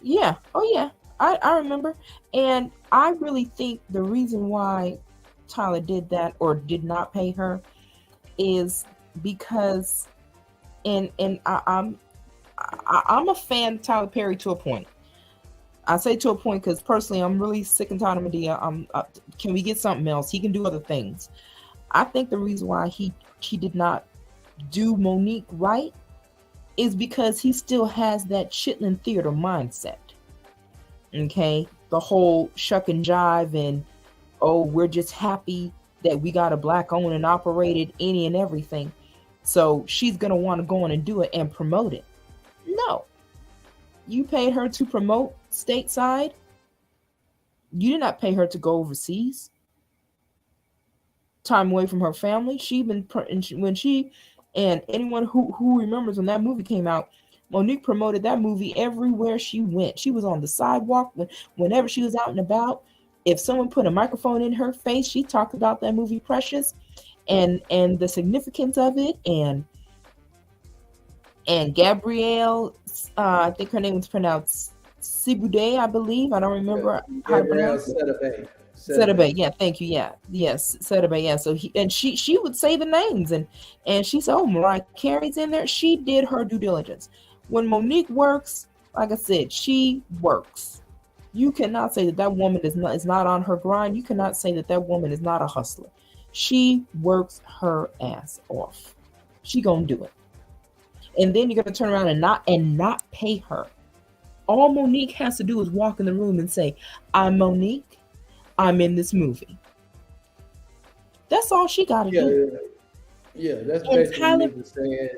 Yeah. Oh yeah. I remember. And I really think the reason why Tyler did that or did not pay her is because and I'm a fan of Tyler Perry to a point. I say to a point because personally I'm really sick and tired of Madea. Can we get something else? He can do other things. I think the reason why he did not do Monique right is because he still has that Chitlin Theater mindset. Okay, the whole shuck and jive and we're just happy that we got a black owned and operated any and everything. So she's gonna want to go on and do it and promote it. No, you paid her to promote stateside. You did not pay her to go overseas. Time away from her family. When she and anyone who remembers when that movie came out, Monique promoted that movie everywhere she went. She was on the sidewalk whenever she was out and about. If someone put a microphone in her face, she talked about that movie Precious and the significance of it. And Gabrielle, I think her name was pronounced Sibude, I believe. I don't remember how to pronounce it. Sedabay, yeah, thank you, yeah, yes, Sedabay, yeah. So she would say the names, and she said, "Oh, Mariah Carey's in there." She did her due diligence. When Monique works, like I said, she works. You cannot say that woman is not on her grind. You cannot say that woman is not a hustler. She works her ass off. She gonna do it, and then you're gonna turn around and not pay her. All Monique has to do is walk in the room and say, "I'm Monique. I'm in this movie." That's all she got to do. Yeah, that's basically saying,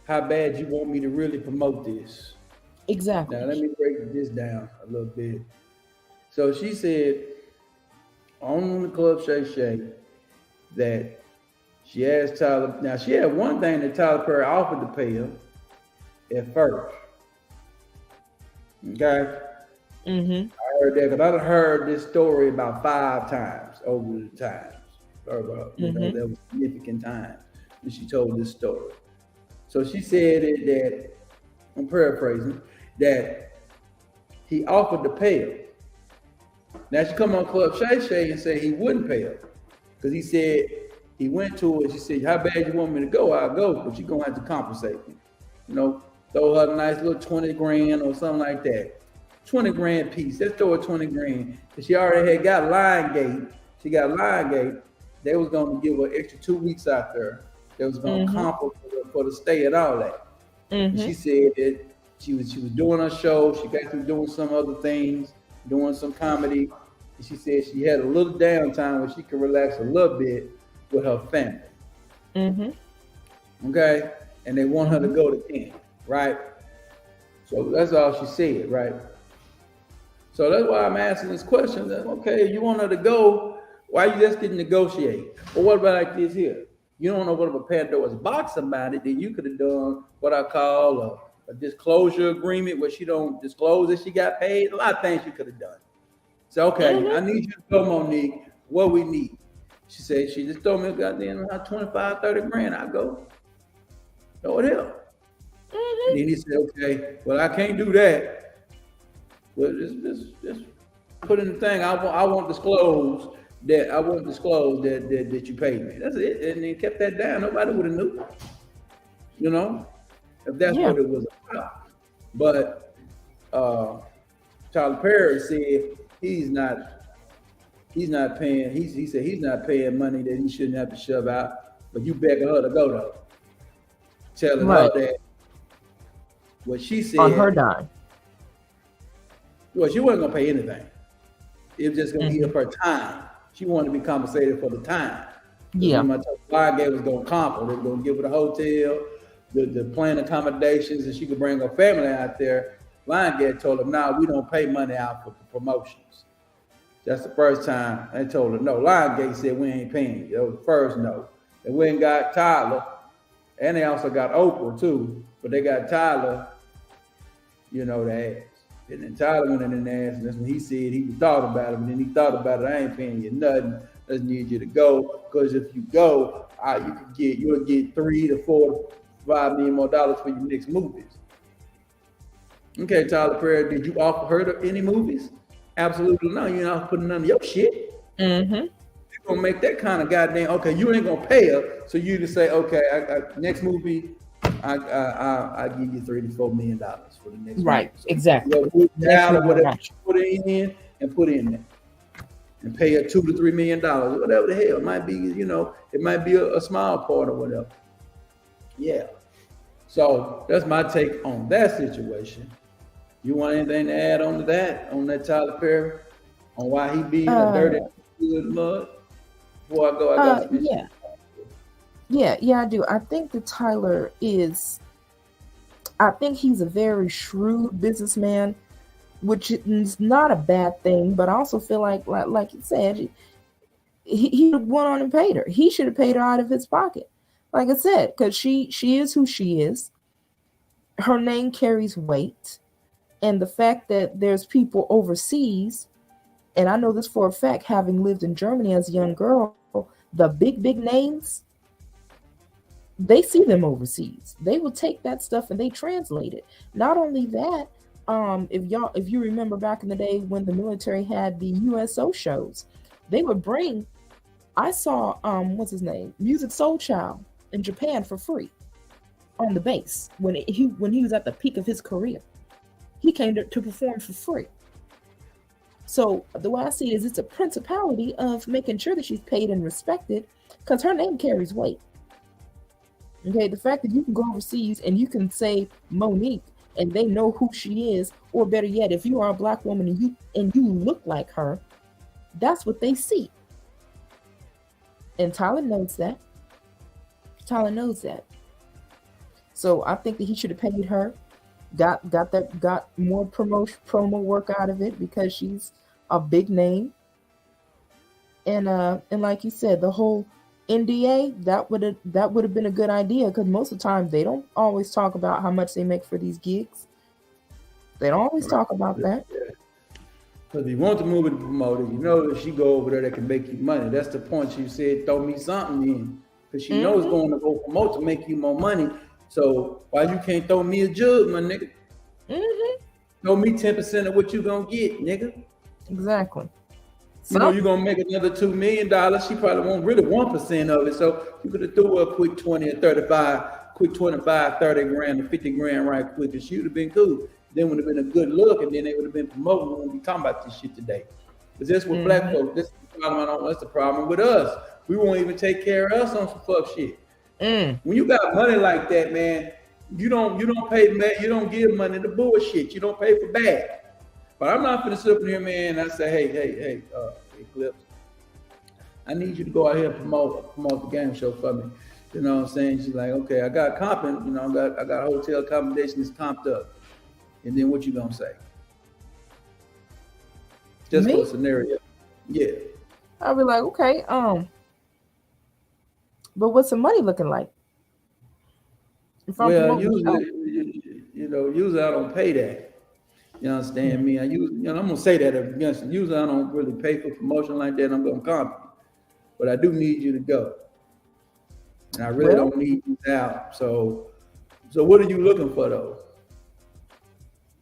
how bad you want me to really promote this. Exactly. Now, let me break this down a little bit. So she said on the Club Shay Shay that she asked Tyler. Now, she had one thing that Tyler Perry offered to pay her at first. Okay? I heard that because I heard this story about 5 times over the times. That was significant times when she told this story. So she said that, I'm paraphrasing, that he offered to pay her. Now she come on Club Shay Shay and say he wouldn't pay her. Because he said, he went to her and she said, "How bad you want me to go? I'll go, but you're going to have to compensate me. You know, throw her a nice little 20 grand or something like that. 20 grand piece. Let's throw her 20 grand. Because she already had got Liongate. She got Liongate. They was going to give her extra 2 weeks out there. They was going to comp her for the stay and all that. She said that she was doing her show. She got through doing some other things, doing some comedy. And she said she had a little downtime where she could relax a little bit with her family. Okay? And they want her to go to Cannes, right? So that's all she said, right? So that's why I'm asking this question. That, okay, you want her to go, why you just didn't negotiate? Or what about like this here? You don't know what of a Pandora's box about it, then you could have done what I call a disclosure agreement where she don't disclose that she got paid. A lot of things you could have done. So, okay, I need you to go, Monique. What we need? She said, she just told me, goddamn, 25, 30 grand. I go. Throw it up. And then he said, okay, well, I can't do that. Well, just put in the thing. I won't disclose that you paid me. That's it. And they kept that down. Nobody would have knew. You know, if that's what it was about. But Tyler Perry said he's not paying. He said he's not paying money that he shouldn't have to shove out. But you begging her to go though, telling her that what she said on her dime. Well, she wasn't gonna pay anything. It was just gonna give her time. She wanted to be compensated for the time. Yeah. Remember, I told Lionsgate was gonna comp her. They were gonna give her the hotel, the plane accommodations, and she could bring her family out there. Lionsgate told them, "No, we don't pay money out for promotions." That's the first time they told her no. Lionsgate said we ain't paying you. That was the first no. They went and got Tyler, and they also got Oprah too, but they got Tyler, the ass. And then Tyler went in the ass, and that's when he said he thought about it. And then he thought about it. I ain't paying you nothing. I just need you to go, because if you go, you'll get $3 to $4 to $5 million more for your next movies. Okay, Tyler Perry, did you offer her any movies? Absolutely no. You're not putting none of your shit. Mm-hmm. You're gonna make that kind of goddamn. Okay, you ain't gonna pay her, so you just say, okay, I next movie, I give you $3 to $4 million for the next right. movie. So exactly. Whatever you put in and put in there, and pay her $2 to $3 million, whatever the hell. It might be, it might be a small part or whatever. Yeah. So that's my take on that situation. You want anything to add on to that? On that Tyler Perry? On why he being a dirty good mud? Before I go, I got some Yeah, I do. I think that Tyler he's a very shrewd businessman, which is not a bad thing, but I also feel like you said, he went on and paid her. He should have paid her out of his pocket. Like I said, because she is who she is. Her name carries weight. And the fact that there's people overseas, and I know this for a fact, having lived in Germany as a young girl, the big names, they see them overseas. They will take that stuff and they translate it. Not only that, if you remember back in the day when the military had the USO shows, they would bring, I saw what's his name, Music Soul Child in Japan for free on the base when he was at the peak of his career. He came to perform for free. So the way I see it is, it's a principality of making sure that she's paid and respected, because her name carries weight. Okay, the fact that you can go overseas and you can say Mo Nique and they know who she is, or better yet, if you are a Black woman and you look like her, that's what they see. And Tyler knows that. So I think that he should have paid her. Got more promo work out of it, because she's a big name. And like you said, the whole NDA, that would have been a good idea, because most of the time they don't always talk about how much they make for these gigs. They don't always talk about that. Because if you want the movie to promote it, if she go over there, that can make you money. That's the point. She said, throw me something in, because she knows it's going to go promote to make you more money. So why you can't throw me a jug, my nigga? Throw me 10% of what you gonna get, nigga. Exactly. You're gonna make another $2 million. She probably won't really 1% of it. So you could have threw her a quick 20 or 35, quick 25, 30 grand or 50 grand right quick, and she would have been cool. Then would have been a good look, and then they would have been promoting. We won't be talking about this shit today. Because that's what Black folks, that's the problem. That's the problem with us. We won't even take care of us on some fuck shit. When you got money like that, man, you don't pay, man. You don't give money to bullshit. You don't pay for bad. But I'm not gonna sit up in here, man. And I say, hey, Eclipse, I need you to go out here and promote the game show for me. You know what I'm saying? She's like, okay, I got comping. I got hotel accommodation is comped up. And then what you gonna say? Just Me? for a scenario. Yeah. I'll be like, okay, but what's the money looking like? Usually I don't pay that. You understand me? I'm gonna say that against you. Usually I don't really pay for promotion like that. I'm gonna comp you, but I do need you to go, and I really don't need you out. So what are you looking for though?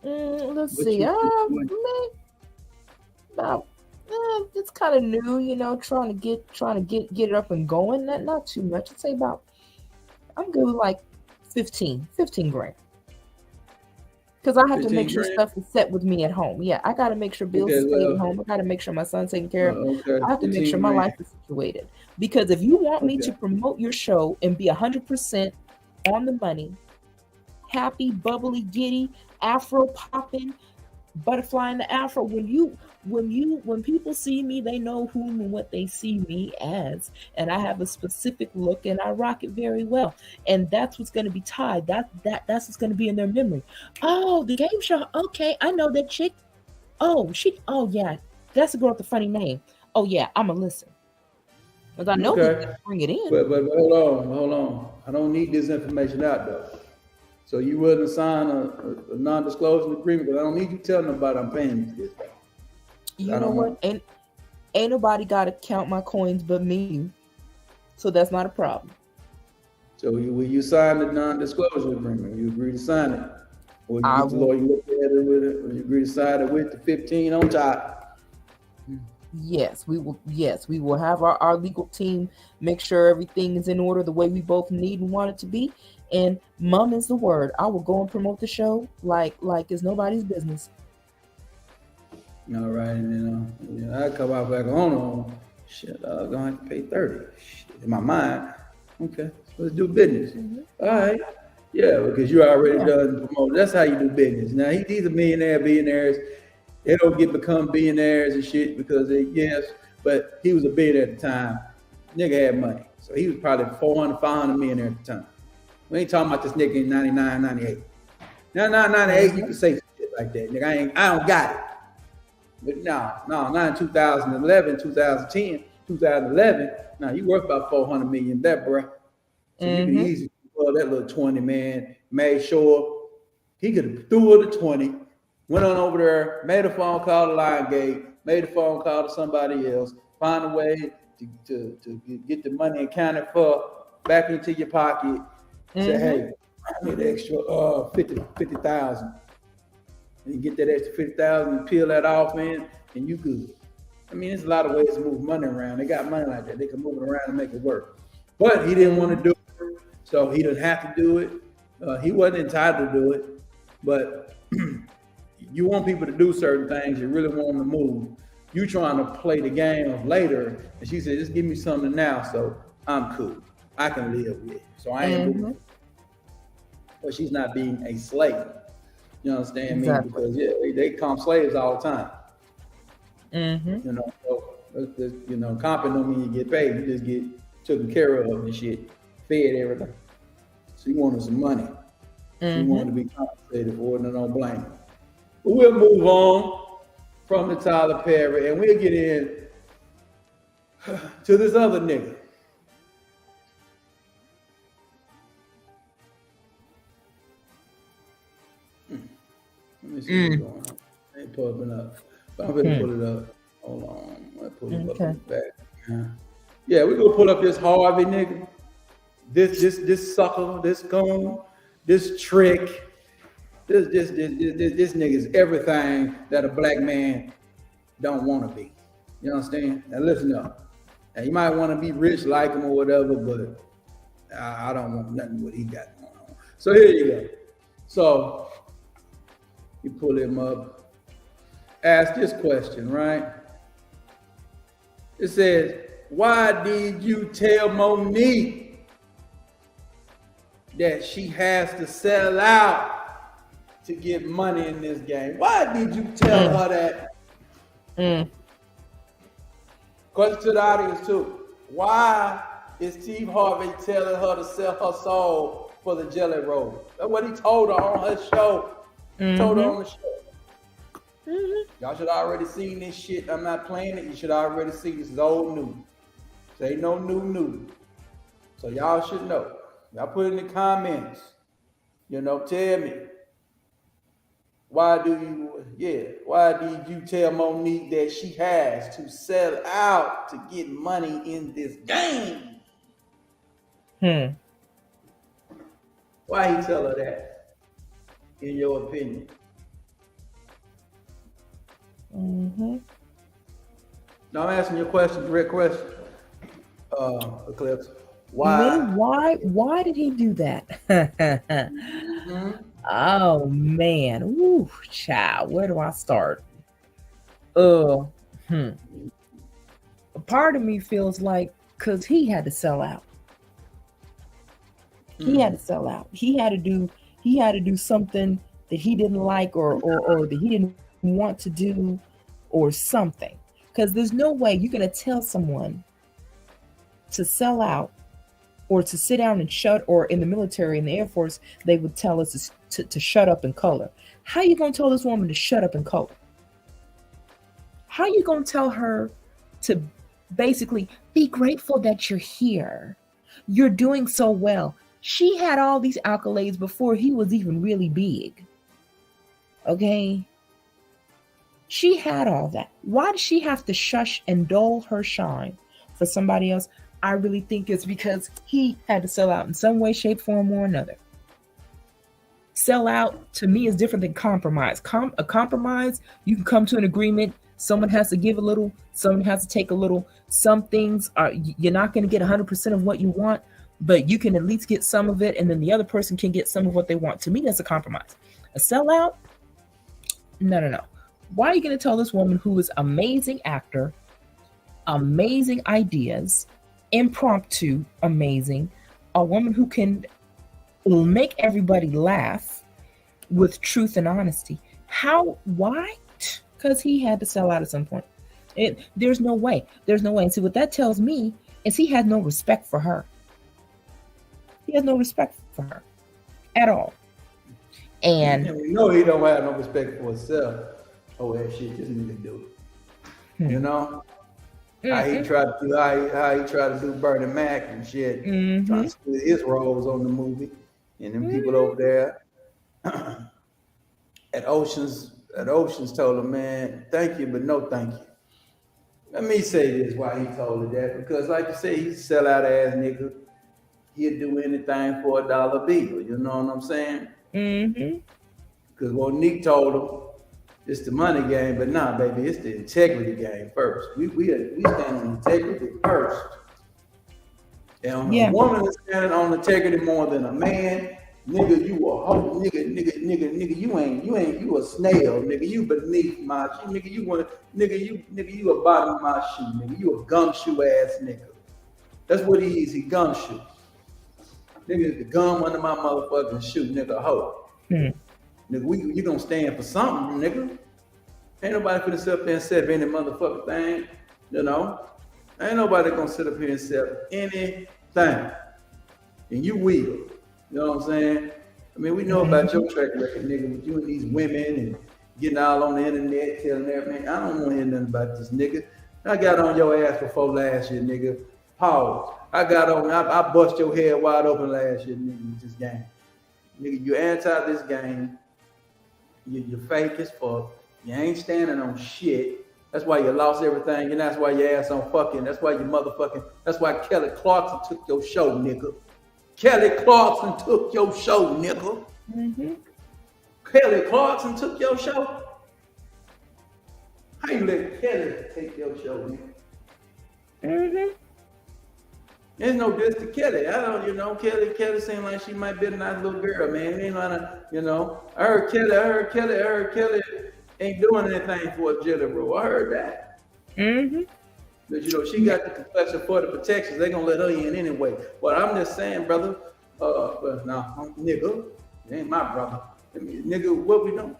Let's see. It's kind of new, trying to get it up and going. Not too much. I'd say about, I'm good with like 15 grand. Because I have to make sure stuff is set with me at home. Yeah, I got to make sure bills stay at home. I got to make sure my son's taken care of. I have to make sure my life is situated. Because if you want me to promote your show and be 100% on the money, happy, bubbly, giddy, Afro popping, butterfly in the afro. When people see me, they know whom and what they see me as, and I have a specific look, and I rock it very well, and that's what's going to be tied. That's what's going to be in their memory. Oh, the game show. Okay, I know that chick. Oh, she. Oh yeah, that's a girl with a funny name. Oh yeah, I'ma listen because I know who's Okay. gonna bring it in. But hold on. I don't need this information out though. So you wouldn't sign a non-disclosure agreement because I don't need you telling nobody I'm paying you for this. You know what? Ain't nobody got to count my coins but me, so that's not a problem. So will you sign the non-disclosure agreement? You agree to sign it, or you I get the will. lawyer look at it with it, or you agree to sign it with the 15 on top? Yes, we will. Yes, we will have our legal team make sure everything is in order the way we both need and want it to be. And mum is the word. I will go and promote the show like it's nobody's business. All right, and then I come out back on. Shit, I'm gonna have to pay 30. Shit, in my mind, okay, let's do business. All right, yeah, because you already done promoted. That's how you do business. Now these are billionaires. They don't become billionaires and shit because but he was a billionaire at the time. Nigga had money, so he was probably 400, 500 millionaire at the time. We ain't talking about this nigga in 99, 98. 99, 98, you can say shit like that. Nigga, I don't got it. But no, not in 2011, 2010, 2011. Now you worth about 400 million, that bro. So you can easily pull that little 20 man. Made sure he could have threw it a 20. Went on over there, made a phone call to Lionsgate, made a phone call to somebody else, find a way to get the money accounted for back into your pocket. Say, hey, I need an extra 50,000. And you get that extra 50,000, peel that off, man, and you good. I mean, there's a lot of ways to move money around. They got money like that. They can move it around and make it work. But he didn't want to do it, so he didn't have to do it. He wasn't entitled to do it, but you want people to do certain things. You really want them to move. You trying to play the game of later, and she said, just give me something now, so I'm cool. I can live with it. So I ain't moving. But she's not being a slave. You understand me? Because they come slaves all the time. You know, so comping don't mean you get paid. You just get taken care of and shit, fed everything. So you wanted some money. You wanted to be compensated for it, and I don't blame you. But we'll move on from the Tyler Perry, and we'll get in to this other nigga. Let me see what's going on. I ain't popping up. But I'm going to pull it up. Hold on. I'm going to pull it up in the back. Yeah, we're going to pull up this Harvey nigga. This sucker, this goon, this trick. This nigga is everything that a black man don't want to be. You understand? Now listen up. Now you might want to be rich like him or whatever, but I don't want nothing what he got going on. So here you go. So you pull him up. Ask this question, right? It says, why did you tell Monique that she has to sell out to get money in this game? Why did you tell her that? Question to the audience too. Why is Steve Harvey telling her to sell her soul for the jelly roll? That's what he told her on her show. Told her on the show. Y'all should already seen this shit. I'm not playing it. You should already see this is old news. There ain't no new. So y'all should know. Y'all put in the comments. Tell me. Why did you tell Monique that she has to sell out to get money in this game? Why he tell her that, in your opinion? Now I'm asking you a question, direct question. Eclipse. Why did he do that? Oh man. Ooh, child, where do I start? A part of me feels like because he had to sell out. He had to sell out. He had to do something that he didn't like or that he didn't want to do or something. Because there's no way you're going to tell someone to sell out or to sit down and shut, or in the military, in the Air Force, they would tell us to shut up and color. How you going to tell this woman to shut up and color? How you going to tell her to basically be grateful that you're here? You're doing so well. She had all these accolades before he was even really big. Okay? She had all that. Why does she have to shush and dull her shine for somebody else? I really think it's because he had to sell out in some way, shape, form, or another. Sell out to me is different than compromise. A compromise, you can come to an agreement. Someone has to give a little, someone has to take a little. Some things are, you're not going to get 100% of what you want, but you can at least get some of it, and then the other person can get some of what they want. To me, that's a compromise. A sellout? No. Why are you going to tell this woman who is amazing actor, amazing ideas, impromptu, amazing, a woman who can make everybody laugh with truth and honesty? How? Why? Because he had to sell out at some point. There's no way. And see, what that tells me is he has no respect for her. He has no respect for her at all. And we know he don't have no respect for himself. Oh, that shit this nigga do. You know? How he tried to do Bernie Mac and shit, trying to split his roles on the movie, and them people over there at Oceans told him, man, thank you, but no thank you. Let me say this why he told her that, because like you say, he's a sellout ass nigga. He'd do anything for a dollar bill. You know what I'm saying? Because Mo Nique told him, it's the money game, but nah, baby, it's the integrity game first. We stand on integrity first. And a woman is standing on integrity more than a man. Nigga, you a hoe. Nigga, you a snail. Nigga, you beneath my shoe. Nigga, you a bottom of my shoe. Nigga, you a gumshoe ass nigga. That's what he is. He gumshoe. Nigga, the gum under my motherfucking shoe. Nigga, hoe. Nigga, you gonna stand for something, nigga. Ain't nobody finna sit up there and set any motherfucking thing, you know. Ain't nobody gonna sit up here and set anything. And you will. You know what I'm saying? I mean, we know about your track record, nigga, with you and these women and getting all on the internet, telling everything. I don't want to hear nothing about this nigga. I got on your ass before last year, nigga. Pause. I bust your head wide open last year, nigga, with this game. Nigga, you anti this game. You're fake as fuck. You ain't standing on shit. That's why you lost everything, and that's why your ass on fucking. That's why that's why Kelly Clarkson took your show, nigga. Kelly Clarkson took your show, nigga. Kelly Clarkson took your show. How you let Kelly take your show, nigga? There's no diss to Kelly. I don't, Kelly seemed like she might be a nice little girl, man. Ain't I heard Kelly ain't doing anything for a jelly roll. I heard that. But she got the complexion for the protections. They gonna let her in anyway. But I'm just saying, brother, nigga, it ain't my brother. Nigga, what we doing?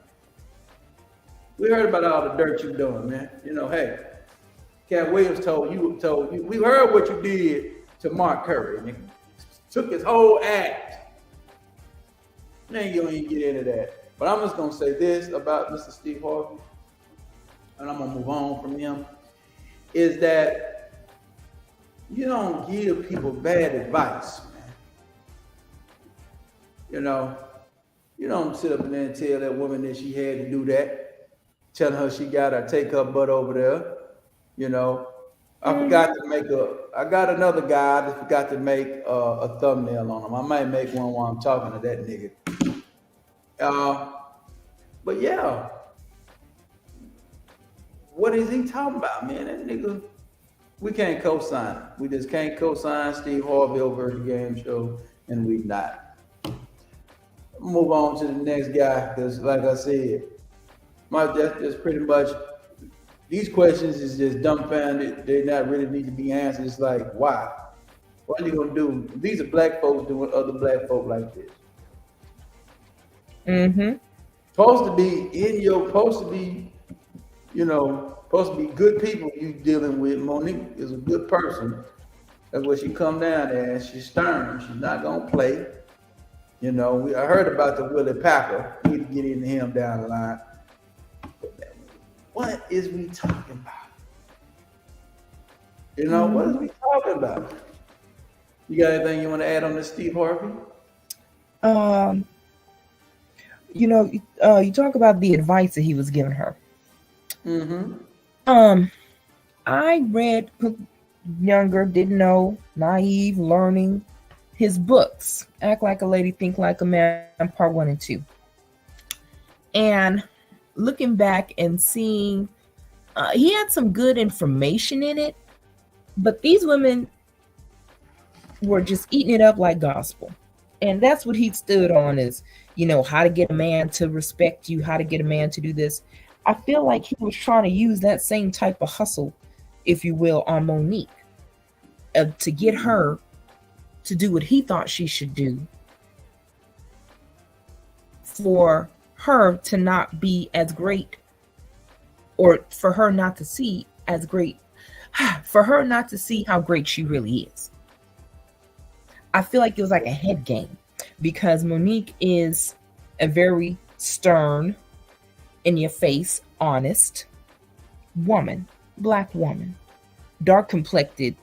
We heard about all the dirt you doing, man. Hey, Cat Williams told you, we heard what you did to Mark Curry, nigga. Took his whole act. Then you don't even get into that. But I'm just gonna say this about Mr. Steve Harvey, and I'm gonna move on from him, is that you don't give people bad advice, man. You don't sit up there and tell that woman that she had to do that, telling her she gotta take her butt over there, I got another guy that forgot to make a thumbnail on him. I might make one while I'm talking to that nigga. But yeah, what is he talking about, man? That nigga, we can't co-sign it. We just can't co-sign Steve Harvey over the game show, and we not. Move on to the next guy, because like I said, that's just pretty much. These questions is just dumbfounded. They not really need to be answered. It's like, why? What are you gonna do? These are black folks doing other black folk like this. supposed to be in your, supposed to be, supposed to be good people you dealing with. Monique is a good person. That's what she come down there, and she's stern. She's not gonna play. I heard about the Willie Packer. We need to get into him down the line. What is we talking about? What is we talking about? You got anything you want to add on this, Steve Harvey? You talk about the advice that he was giving her. I read younger, didn't know, naive, learning his books, Act Like a Lady, Think Like a Man, part 1 and 2. And looking back and seeing, he had some good information in it, but these women were just eating it up like gospel. And that's what he stood on is, how to get a man to respect you, how to get a man to do this. I feel like he was trying to use that same type of hustle, if you will, on Monique to get her to do what he thought she should do for her to not be as great, or for her not to see as great, for her not to see how great she really is. I feel like it was like a head game because Monique is a very stern, in your face, honest woman, black woman, dark complected.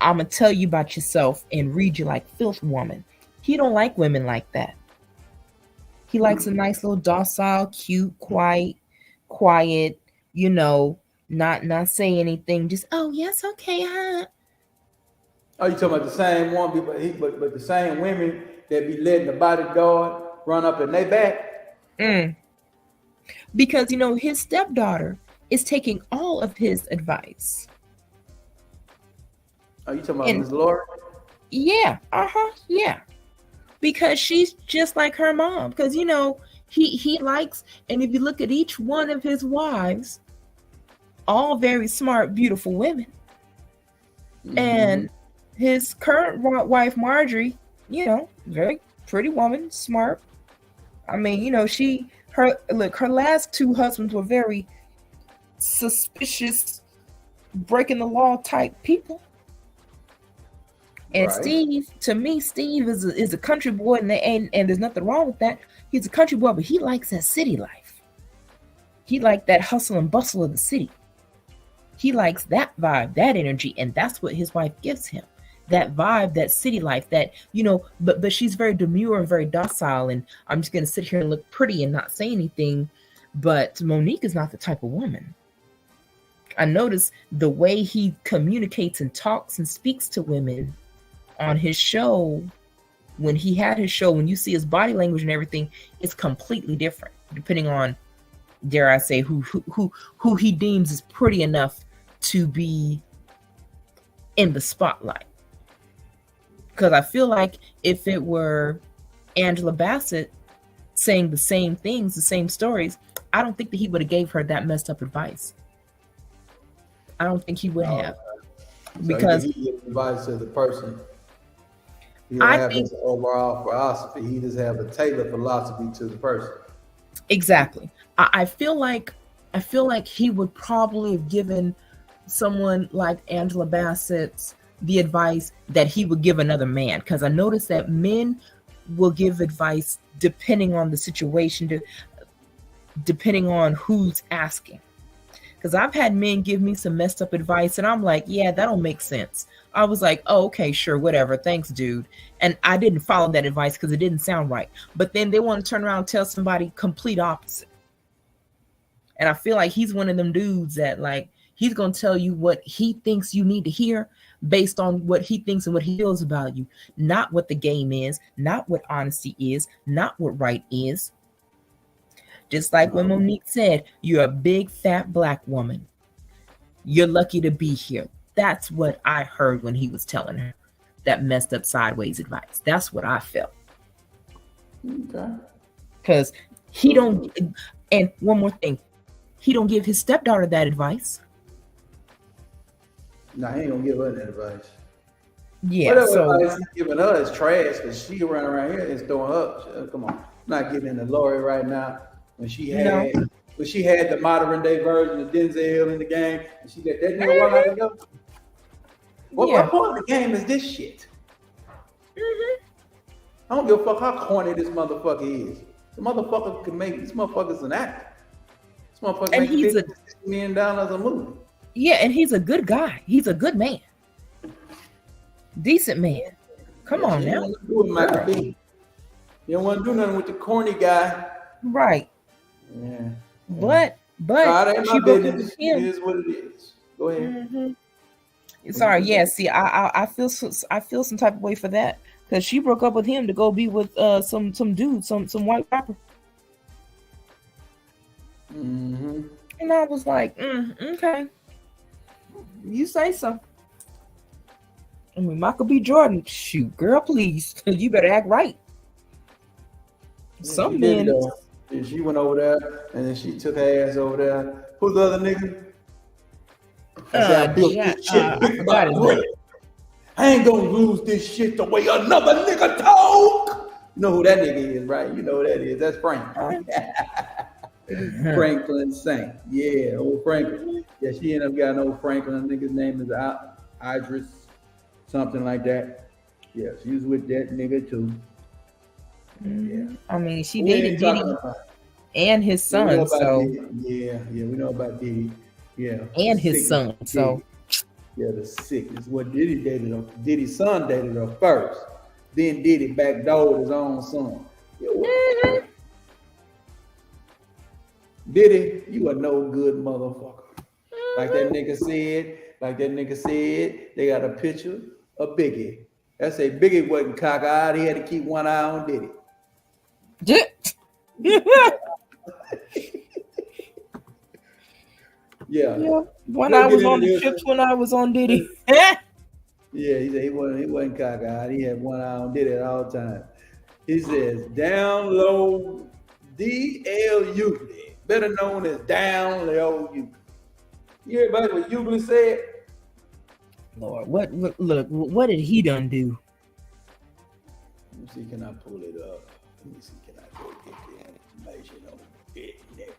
I'm going to tell you about yourself and read you like filth woman. He don't like women like that. He likes a nice little docile, cute, quiet, not say anything. Just, oh, yes, okay, huh? Oh, you talking about the same one, but the same women that be letting the bodyguard run up in their back? Because, his stepdaughter is taking all of his advice. Oh, you talking about Miss Laura? Yeah, yeah. Because she's just like her mom. Because, he likes, and if you look at each one of his wives, all very smart, beautiful women. And his current wife, Marjorie, very pretty woman, smart. I mean, her last 2 husbands were very suspicious, breaking the law type people. And right. Steve is a country boy, and there's nothing wrong with that. He's a country boy, but he likes that city life. He likes that hustle and bustle of the city. He likes that vibe, that energy, and that's what his wife gives him. That vibe, that city life, that, but she's very demure and very docile, and I'm just going to sit here and look pretty and not say anything. But Monique is not the type of woman. I notice the way he communicates and talks and speaks to women on his show. When he had his show, when you see his body language and everything, it's completely different, depending on, dare I say, who he deems is pretty enough to be in the spotlight. Because I feel like if it were Angela Bassett saying the same things, the same stories, I don't think that he would have gave her that messed up advice. I don't think he would have. So because he gives advice to the person. He don't have his overall philosophy. He just have a tailored philosophy to the person. Exactly. I feel like he would probably have given someone like Angela Bassett's the advice that he would give another man, because I noticed that men will give advice depending on the situation, depending on who's asking. Because I've had men give me some messed up advice and I'm like, yeah, that don't make sense. I was like, oh, okay, sure, whatever, thanks, dude. And I didn't follow that advice because it didn't sound right. But then they want to turn around and tell somebody complete opposite. And I feel like he's one of them dudes that, like, he's going to tell you what he thinks you need to hear based on what he thinks and what he feels about you. Not what the game is, not what honesty is, not what right is. Just like when Monique said, you're a big, fat black woman. You're lucky to be here. That's what I heard when he was telling her that messed up sideways advice. That's what I felt. Okay. Because he don't, and one more thing, he don't give his stepdaughter that advice. No, he ain't gonna give her that advice. Yeah, whatever so advice he's giving her is trash because she run around here and throwing up. Come on, I'm not getting into Lori right now. when she No. had the modern day version of Denzel in the game, and she let that nigga run out and go. What part of the game is this shit? I don't give a fuck how corny this motherfucker is. The motherfucker can make this motherfucker's an actor. This motherfucker And he's $50 million a movie. Yeah, and he's a good guy. He's a good man. Decent man. Come on now. You don't want to do nothing with the corny guy. Right. Yeah. But God, ain't she my broke up business. with him. It is what it is. Go ahead. Sorry, yeah. See, I feel some type of way for that because she broke up with him to go be with some dude, some white rapper. And I was like, okay, you say so. I mean, Michael B. Jordan, shoot, girl, please, you better act right. Some men. She went over there and then she took her ass over there. Who's the other nigga? I built this shit big by brick. I ain't gonna lose this shit the way another nigga talk. You know who that nigga is, right? You know who that is. That's Frank. Franklin Saint. Yeah, old Franklin. Yeah, she ended up getting old Franklin. I think his name is Idris, something like that. Yeah, she was with that nigga too. Yeah. I mean, she dated Diddy and his son. So yeah, we know about Diddy. Yeah, and his son. Diddy. So yeah, the sickness. What Diddy dated her. Diddy's son dated her first. Then Diddy backdoored his own son. Diddy, you a no good motherfucker. Like that nigga said, they got a picture of Biggie. That say Biggie wasn't cockeyed. He had to keep one eye on Diddy. Yeah. When I was on the trips, when I was on Diddy. Yeah, he said he wasn't cockeyed. He had one eye on Diddy at all times. He says, down low D-L-U, better known as down low U. You hear about what Euclid said? Lord, what did he done do? Let me see, can I pull it up? Let me see, can I go get the information on it, nigga?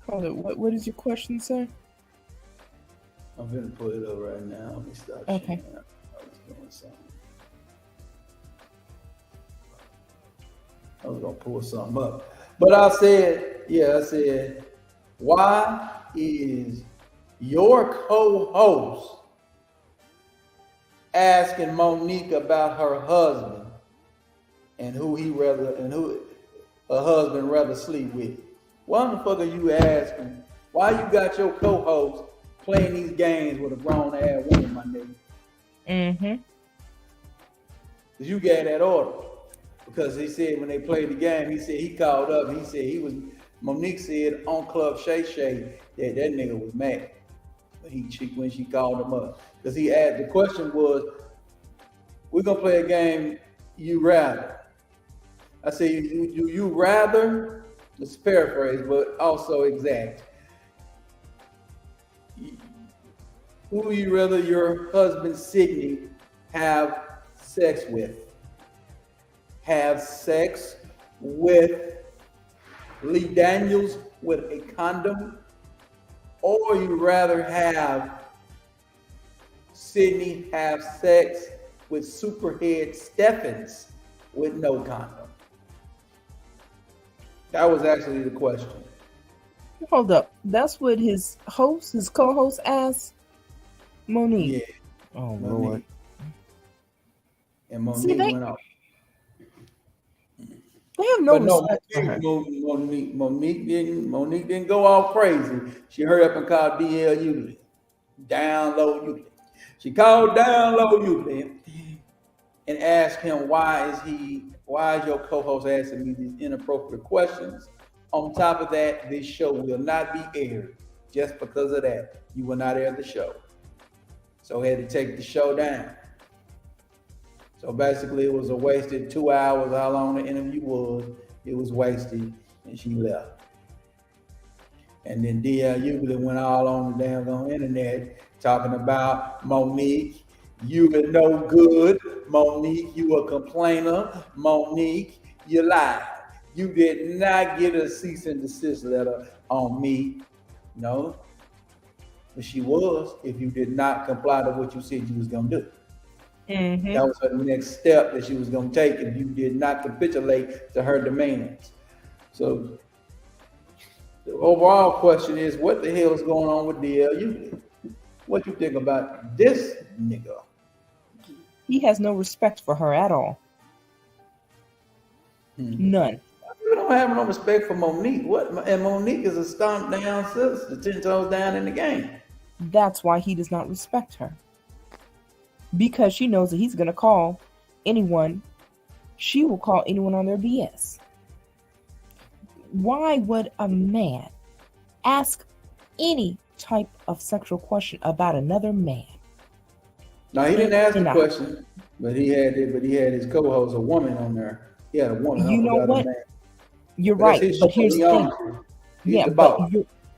Hold it. What is your question, sir? I'm gonna pull it up right now. Let me stop. Okay. I was doing something. I was gonna pull something up, but I said, why is your co-host asking Monique about her husband and who her husband rather sleep with? Why the fuck are you asking? Why you got your co-host playing these games with a grown ass woman, my nigga? Cause you got that order. Because he said when they played the game, he said he called up. He said Monique said on Club Shay Shay that nigga was mad when she called him up. Because he asked, the question was, we're gonna play a game, you rather. I said, you rather, let's paraphrase, but also exact. Who do you rather your husband Sydney have sex with? Have sex with Lee Daniels with a condom, or you rather have Sydney have sex with Superhead Steffens with no condom? That was actually the question. Hold up. That's what his co-host asked Monique. Yeah. Oh, Lord. And Monique went off. They have no respect for her. Monique didn't go all crazy. She hurried up and called DL Euclid. Down low Euclid. She called down low Euclid and asked him, why is your co-host asking me these inappropriate questions? On top of that, this show will not be aired. Just because of that, you will not air the show. So I had to take the show down. So basically, it was a wasted 2 hours. How long the interview was, it was wasted, and she left. And then D.L. Euclid went all on the damn internet talking about Monique. You are no good, Monique. You a complainer, Monique. You lied. You did not get a cease and desist letter on me. No, but she was. If you did not comply to what you said you was gonna do, that was her next step that she was gonna take. If you did not capitulate to her demands, so the overall question is, what the hell is going on with DLU? What you think about this nigga? He has no respect for her at all. None. You don't have no respect for Monique. What? And Monique is a stomp down sister, 10 toes down in the game. That's why he does not respect her. Because she knows that he's going to call anyone. She will call anyone on their BS. Why would a man ask any type of sexual question about another man? Now he didn't ask the question, but he had his co-host, a woman on there. He had a woman. You know what? You're right, but here's the thing. Yeah, but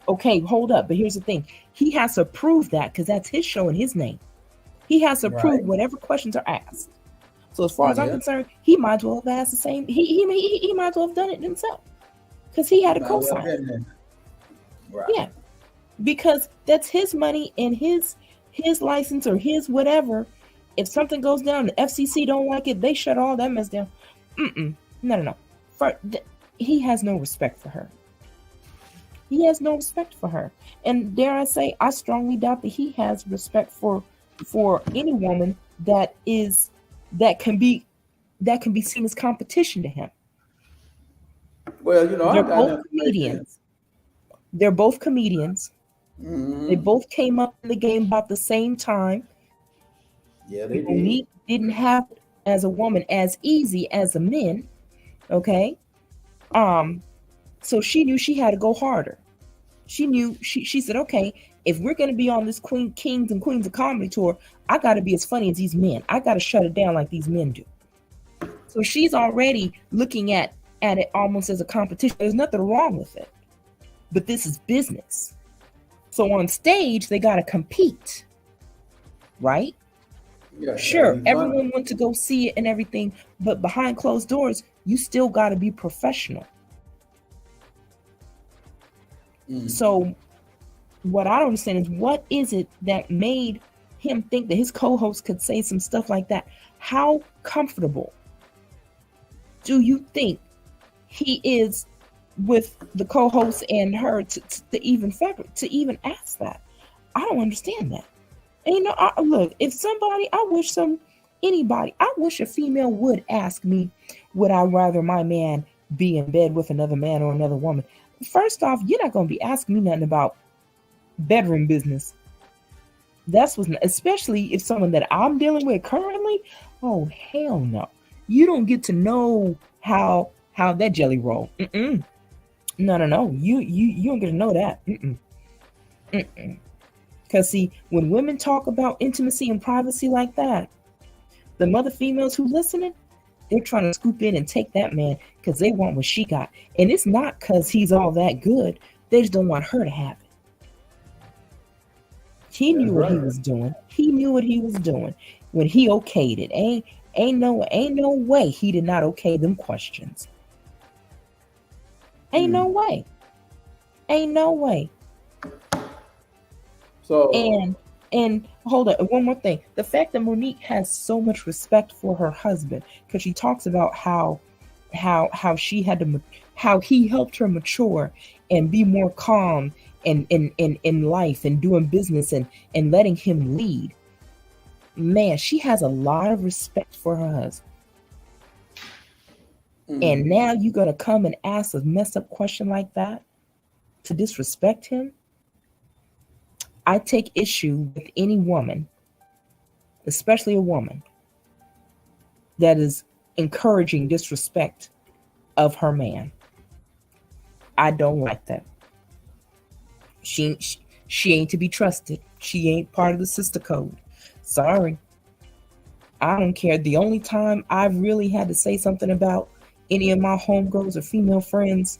okay, hold up. But here's the thing. He has to prove that because that's his show and his name. He has to prove whatever questions are asked. So as far as I'm concerned, he might as well have asked the same. He might as well have done it himself because he had a co-sign. Right. Yeah, because that's his money and his license or his whatever. If something goes down, the FCC don't like it, they shut all that mess down. No. He has no respect for her. He has no respect for her. And dare I say, I strongly doubt that he has respect for any woman that can be seen as competition to him. Well, you know, they're both comedians. They're both comedians. They both came up in the game about the same time. Yeah, they did. Monique didn't have it as a woman as easy as the men. Okay. So she knew she had to go harder. She knew she said, okay, if we're going to be on this Kings and Queens of Comedy tour, I got to be as funny as these men. I got to shut it down like these men do. So she's already looking at it almost as a competition. There's nothing wrong with it, but this is business. So on stage, they got to compete, right? Yeah, sure, everyone went to go see it and everything, but behind closed doors, you still got to be professional. So what I don't understand is, what is it that made him think that his co-host could say some stuff like that? How comfortable do you think he is with the co-host and her to even ask that? I don't understand that. And you know, look, if somebody, I wish a female would ask me, would I rather my man be in bed with another man or another woman? First off, you're not going to be asking me nothing about bedroom business. That's what's, especially if someone that I'm dealing with currently. Oh, hell no. You don't get to know how that jelly roll. No. You don't get to know that. Because see, when women talk about intimacy and privacy like that, the mother females who listening, they're trying to scoop in and take that man because they want what she got. And it's not because he's all that good. They just don't want her to have it. He knew what he was doing. He knew what he was doing when he okayed it. Ain't no way he did not okay them questions. Ain't no way. So and hold on, one more thing. The fact that Monique has so much respect for her husband, because she talks about how she had to, how he helped her mature and be more calm in life and doing business and letting him lead. Man, she has a lot of respect for her husband. And now you're gonna come and ask a messed up question like that to disrespect him? I take issue with any woman, especially a woman, that is encouraging disrespect of her man. I don't like that. She ain't to be trusted. She ain't part of the sister code. Sorry. I don't care. The only time I've really had to say something about any of my homegirls or female friends,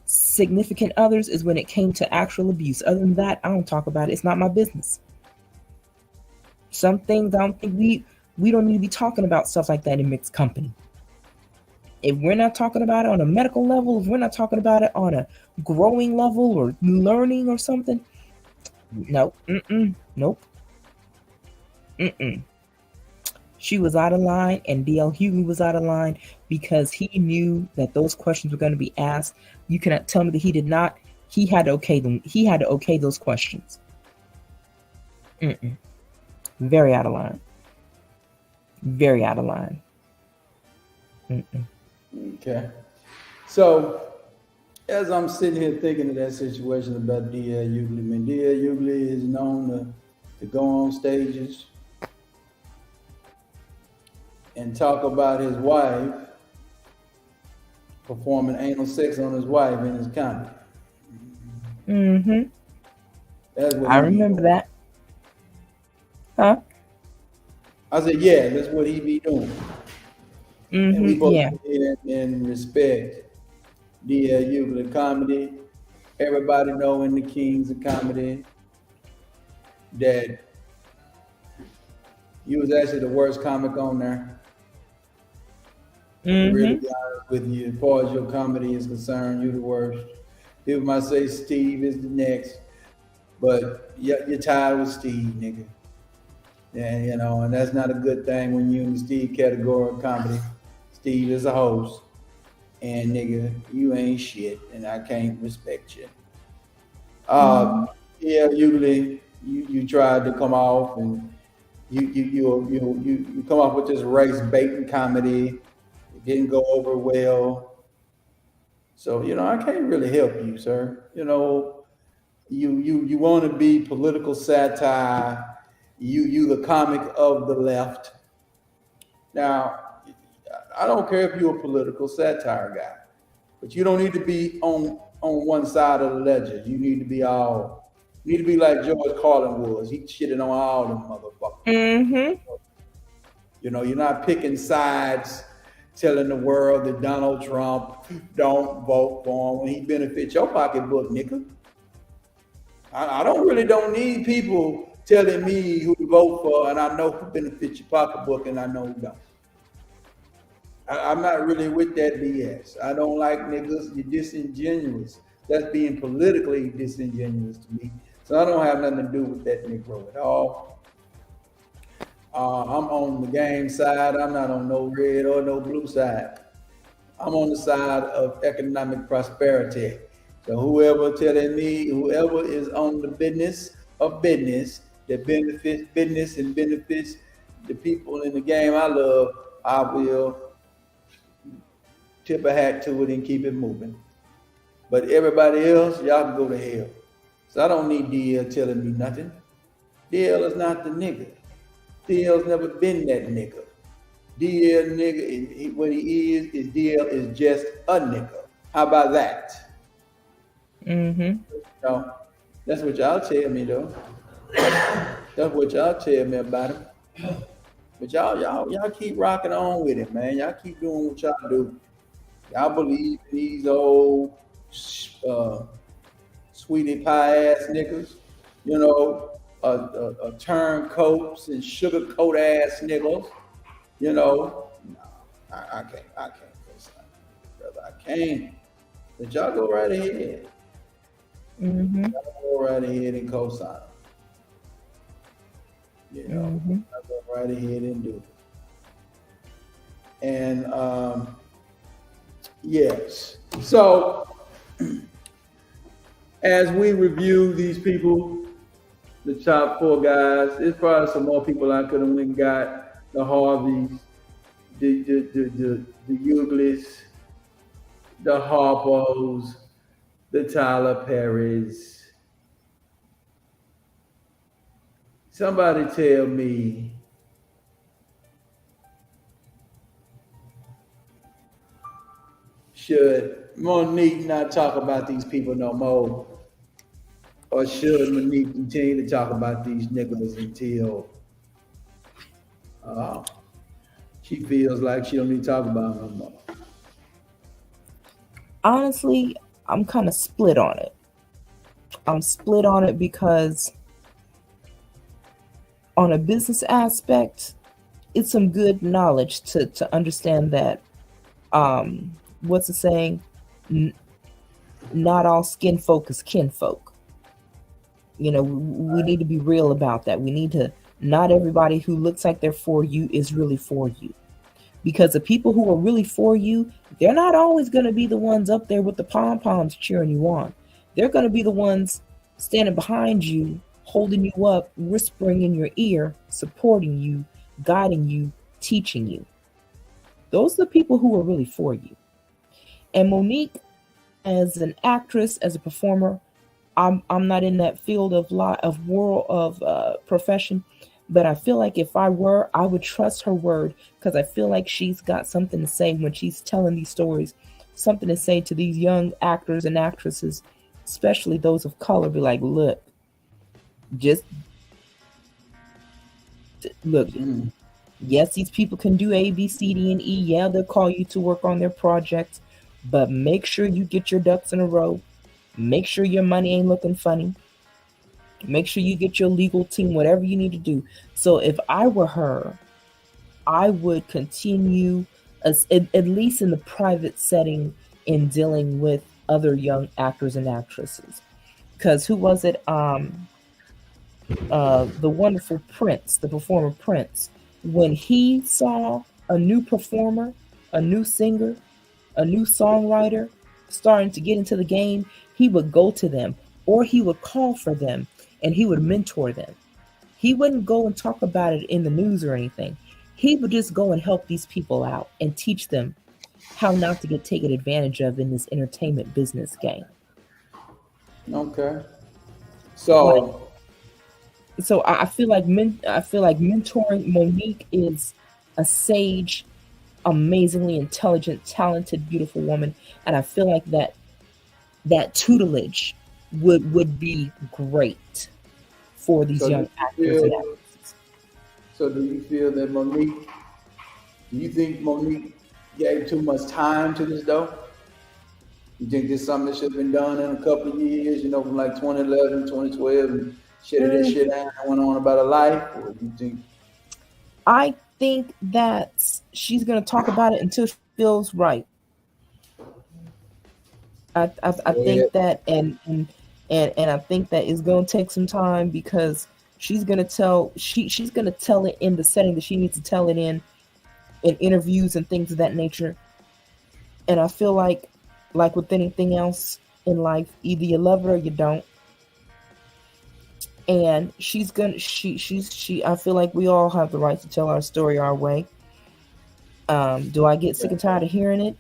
significant others, is when it came to actual abuse. Other than that, I don't talk about it. It's not my business. Some things I don't think we don't need to be talking about stuff like that in mixed company. If we're not talking about it on a medical level, if we're not talking about it on a growing level or learning or something, no, nope, mm-mm. She was out of line, and DL Hughley was out of line because he knew that those questions were going to be asked. You cannot tell me that he did not. He had to okay them. He had to okay those questions. Mm-mm. Very out of line. Very out of line. Mm-mm. Okay. So, as I'm sitting here thinking of that situation about D.L. Hughley, I mean, D.L. Hughley is known to go on stages and talk about his wife performing anal sex on his wife in his comedy. Mm-hmm. That's what I remember that. Huh? I said, yeah, that's what he be doing. Mm-hmm. And we both Yeah. and respect D.L. Hughley comedy. Everybody know in the Kings of Comedy that you was actually the worst comic on there. To really be honest with you, as far as your comedy is concerned, you're the worst. People might say Steve is the next, but you're tied with Steve, nigga. And you know, and that's not a good thing when you're in the Steve category of comedy. Steve is a host, and nigga, you ain't shit, and I can't respect you. Yeah, usually you tried to come off and you come off with this race baiting comedy. It didn't go over well. So, you know, I can't really help you, sir. You know, you want to be political satire. You the comic of the left. Now, I don't care if you're a political satire guy, but you don't need to be on one side of the ledger. You need to be all. You need to be like George Carlin was. He shitted on all them motherfuckers. Mm-hmm. You know, you're not picking sides, telling the world that Donald Trump don't vote for him when he benefits your pocketbook, nigga. I don't need people telling me who to vote for, and I know who benefits your pocketbook, and I know who don't. I'm not really with that BS. I don't like niggas. You're disingenuous. That's being politically disingenuous to me. So I don't have nothing to do with that Negro at all. I'm on the game side. I'm not on no red or no blue side. I'm on the side of economic prosperity. So whoever is on the business of business that benefits business and benefits the people in the game I love, I will tip a hat to it and keep it moving. But everybody else, y'all can go to hell. So I don't need DL telling me nothing. DL is not the nigga. DL's never been that nigga. DL nigga, what he is DL is just a nigga. How about that? Mm-hmm. No, that's what y'all tell me though. That's what y'all tell me about him. But y'all keep rocking on with it, man. Y'all keep doing what y'all do. Y'all believe in these old sweetie pie ass niggas, you know, turncoats and sugarcoat ass niggas, you know. I can't co-sign, brother. I can't. But y'all go right ahead. Mm-hmm. Y'all go right ahead and co-sign. You know, y'all go right ahead and do it. And yes. So as we review these people, the top 4 guys, there's probably some more people I could have went and got. The Harveys, the Hugleys, the Harpos, the Tyler Perrys. Somebody tell me should Monique not talk about these people no more? Or should Monique continue to talk about these niggas until she feels like she don't need to talk about them no more? Honestly, I'm kind of split on it. I'm split on it because On a business aspect, it's some good knowledge to understand that what's the saying? N- Not all skin folk is kinfolk. We need to be real about that. We need to, not everybody who looks like they're for you is really for you. Because the people who are really for you, they're not always going to be the ones up there with the pom poms cheering you on. They're going to be the ones standing behind you, holding you up, whispering in your ear, supporting you, guiding you, teaching you. Those are the people who are really for you. And Monique, as an actress, as a performer, I'm not in that field of world of profession, but I feel like if I were, I would trust her word because I feel like she's got something to say when she's telling these stories, something to say to these young actors and actresses, especially those of color. Be like, just look. Mm. Yes, these people can do A, B, C, D, and E. Yeah, they'll call you to work on their projects, but make sure you get your ducks in a row. Make sure your money ain't looking funny. Make sure you get your legal team, whatever you need to do. So if I were her, I would continue, at least in the private setting, in dealing with other young actors and actresses. Because who was it? The wonderful Prince, the performer Prince, when he saw a new performer, a new singer, a new songwriter starting to get into the game, he would go to them or he would call for them and he would mentor them. He wouldn't go and talk about it in the news or anything. He would just go and help these people out and teach them how not to get taken advantage of in this entertainment business game. Okay. Like, So so I feel like I feel like mentoring Monique is a sage, amazingly intelligent, talented, beautiful woman, and I feel like that tutelage would be great for these so do young you actors and feel actresses. so do you feel that Monique do you think Monique gave too much time to this though? You think this is something that should have been done in a couple of years, from like 2011, 2012, and shit this Mm, shit out and went on about her life? Or do you think, I think that she's gonna talk about it until she feels right. I go ahead? think that and I think that it's gonna take some time because she's gonna tell it in the setting that she needs to tell it in interviews and things of that nature. And I feel like with anything else in life, either you love it or you don't. And she's gonna she I feel like we all have the right to tell our story our way. Do I get sick and tired of hearing it?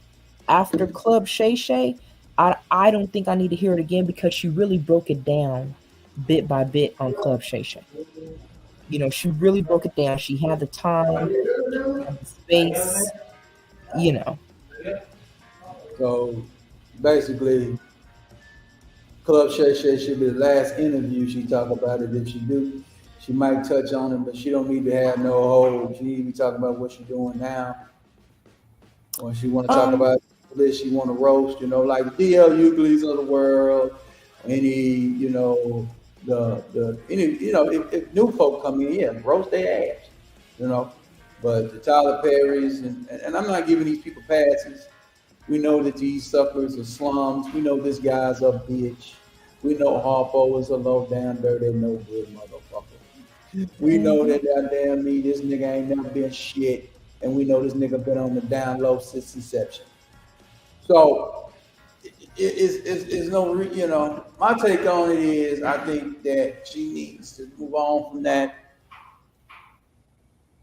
After Club Shay Shay, I don't think I need to hear it again because she really broke it down bit by bit on Club Shay Shay. She really broke it down. She had the time, she had the space, you know. So basically, Club Shay Shay should be the last interview she talk about it. If she do, she might touch on it, but she don't need to have no hold. She need to be talking about what she's doing now. Or she want to talk Um, about this, she want to roast, like the DL Euclides of the world, any, if new folk come in, yeah, roast their ass, you know. But the Tyler Perry's and I'm not giving these people passes. We know that these suckers are slums. We know this guy's a bitch. We know Harpo is a low down, dirty, no good motherfucker. We know mhm. that goddamn me, this nigga ain't never been shit. And we know this nigga been on the down low since inception. So it's no, my take on it is I think that she needs to move on from that.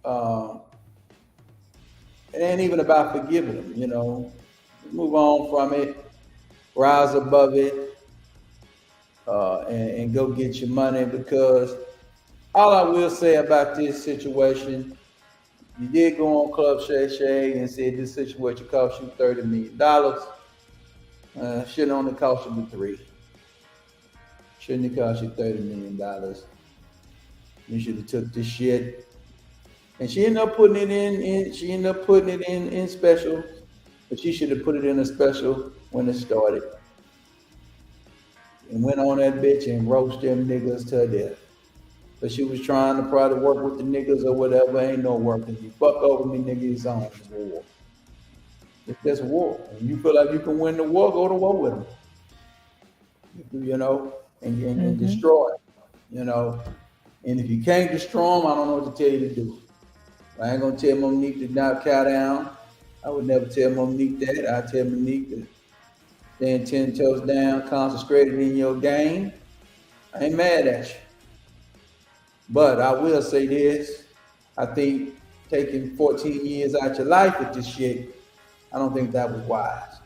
Uh, it ain't even about forgiving them. Move on from it, rise above it, and go get your money because all I will say about this situation, you did go on Club Shay Shay and said this situation cost you $30 million. Shouldn't only cost you the three. Shouldn't it cost you $30 million? You should have took this shit. And she ended up putting it she ended up putting it in special, but she should have put it in a special when it started. And went on that bitch and roast them niggas to death. But she was trying to probably work with the niggas or whatever. Ain't no working. You fuck over me, nigga, it's on. It's war. It's just war. And you feel like you can win the war, go to war with them. You know, and destroy it, you know. And if you can't destroy them, I don't know what to tell you to do. I ain't gonna tell Monique to not cow down. I would never tell Monique that. I tell Monique to stand 10 toes down, concentrated in your game. I ain't mad at you. But I will say this. I think taking 14 years out your life with this shit, I don't think that was wise.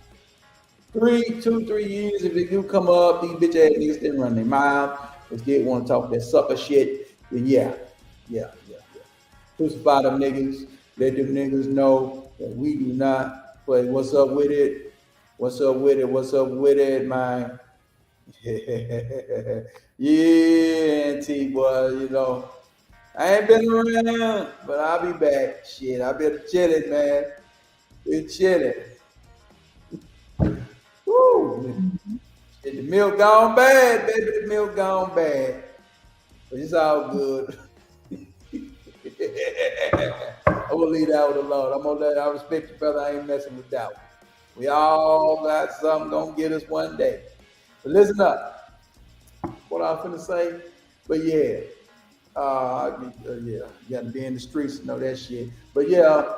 3 years, if they do come up, these bitch ass niggas didn't run their mouth. If they want to talk that sucker shit, then yeah. Crucify them niggas. Let them niggas know that we do not play. What's up with it? What's up with it? What's up with it, man? Yeah, T boy, you know. I ain't been around, but I'll be back. Shit, I been chilling, man. Been chilling. Woo! Shit, the milk gone bad, baby. The milk gone bad. But it's all good. I'm gonna leave that with alone. I'm gonna let I respect you, brother. I ain't messing with that one. We all got something gonna get us one day. But listen up. What I was finna say, but yeah. You gotta be in the streets to know that shit. But yeah,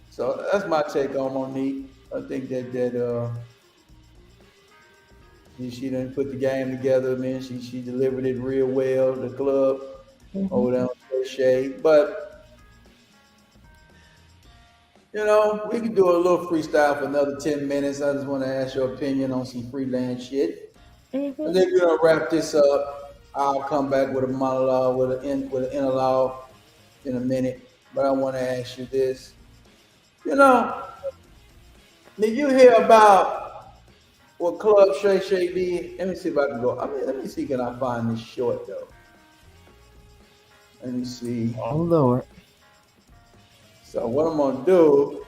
so that's my take on Monique. I think that she didn't put the game together, man. She delivered it real well. The club over there on Shade. But you know, we could do a little freestyle for another 10 minutes. I just want to ask your opinion on some freelance shit. And then we're gonna wrap this up. I'll come back with a monologue, with an interlogue in a minute. But I want to ask you this. You know, did you hear about what Club Shay Shay did? Let me see if I can go. Let me see, can I find this short though? Let me see. Oh Lord. So what I'm gonna do,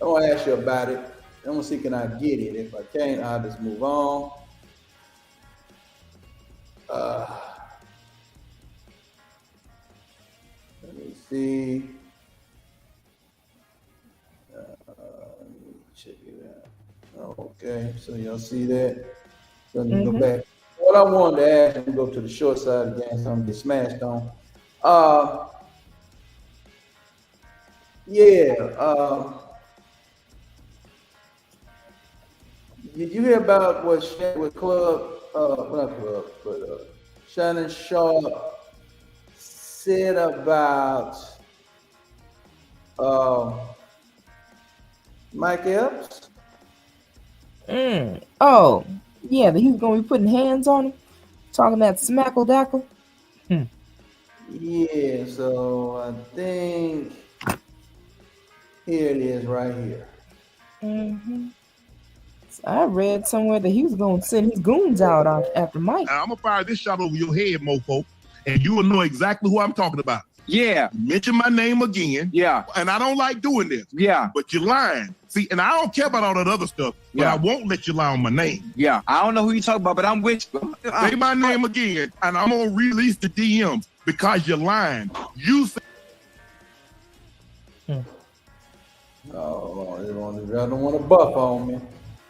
I'm gonna ask you about it. I'm gonna see, can I get it? If I can't, I'll just move on. Let me see. Let me check it out. Okay, so y'all see that? So let me go back. What I wanted to ask, let me go to the short side again, so I'm gonna get smashed on. Did you hear about what Club, not Club, but Shannon Sharp said about Mike Epps? Oh, yeah, that he's gonna be putting hands on him, talking that smackle dackle. Yeah, so I think here it is right here. So I read somewhere that he was gonna send his goons out after Mike. I'm gonna fire this shot over your head, mofo, and you will know exactly who I'm talking about. Yeah. Mention my name again. Yeah. And I don't like doing this. Yeah. But you're lying. See, and I don't care about all that other stuff, but I won't let you lie on my name. Yeah. I don't know who you talking about, but I'm with you. Say my name again, and I'm gonna release the DMs because you're lying. You say Oh, I don't want to buff on me.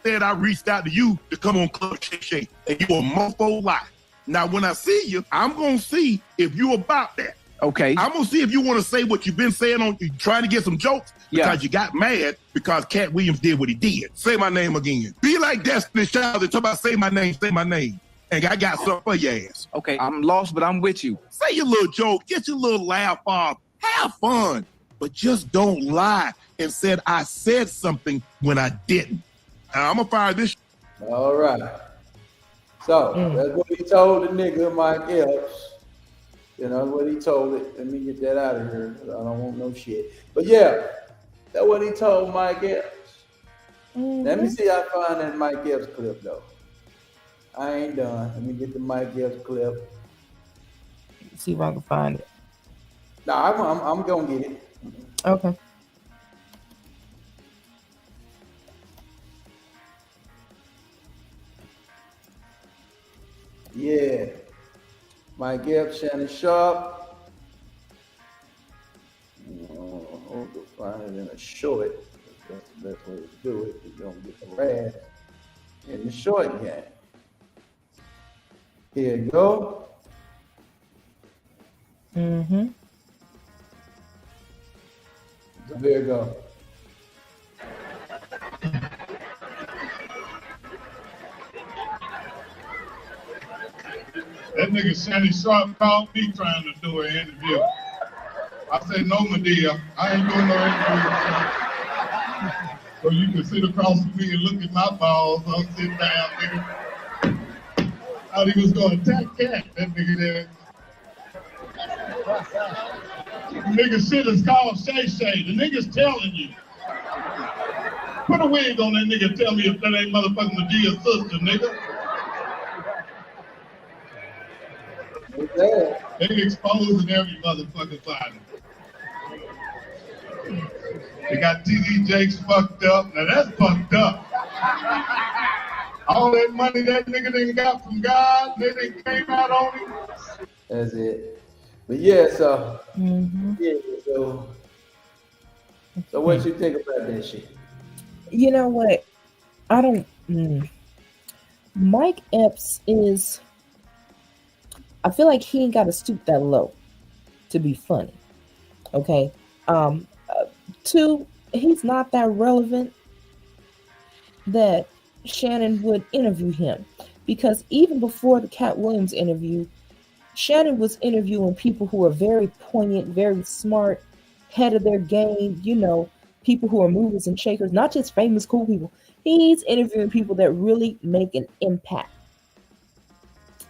Said I reached out to you to come on Club Shake Shake, and you a mofo lie. Now, when I see you, I'm gonna see if you about that. Okay. I'm gonna see if you want to say what you've been saying on you trying to get some jokes because you got mad because Cat Williams did what he did. Say my name again. Be like Destiny Child and talk about say my name, and I got something for your ass. Okay, I'm lost, but I'm with you. Say your little joke, get your little laugh off, have fun, but just don't lie and said I said something when I didn't. Now, I'm gonna fire this. All right. So that's what he told the nigga Mike Epps. You know what he told it. Let me get that out of here. I don't want no shit. But yeah, that's what he told Mike Epps. Let me see if I find that Mike Epps clip though. I ain't done. Let me get the Mike Epps clip. See if I can find it. No, I'm gonna get it. Okay. Yeah. Mike Epps, Shannon Sharp. Hope to find it in a short. That's the best way to do it. You don't get harassed in the short game. Here you go. Mm-hmm. So here you go. That nigga Shannon Sharp called me trying to do an interview. I said, no, Medea, I ain't doing no interview. So you can sit across from me and look at my balls. I'll sit down, nigga. Thought he was going to attack Cat, that nigga there. Nigga shit is called Shay Shay. The nigga's telling you. Put a wig on that nigga and tell me if that ain't motherfucking Medea's sister, nigga. They exposing every motherfucking body. They got TD Jakes fucked up. Now that's fucked up. All that money that nigga done got from God, they done came out on him. That's it. But yeah, so so what you think about that shit? You know what? I don't. Mike Epps is. I feel like he ain't got to stoop that low to be funny. Okay. Two, he's not that relevant that Shannon would interview him, because even before the Cat Williams interview, Shannon was interviewing people who are very poignant, very smart, head of their game, you know, people who are movers and shakers, not just famous, cool people. He's interviewing people that really make an impact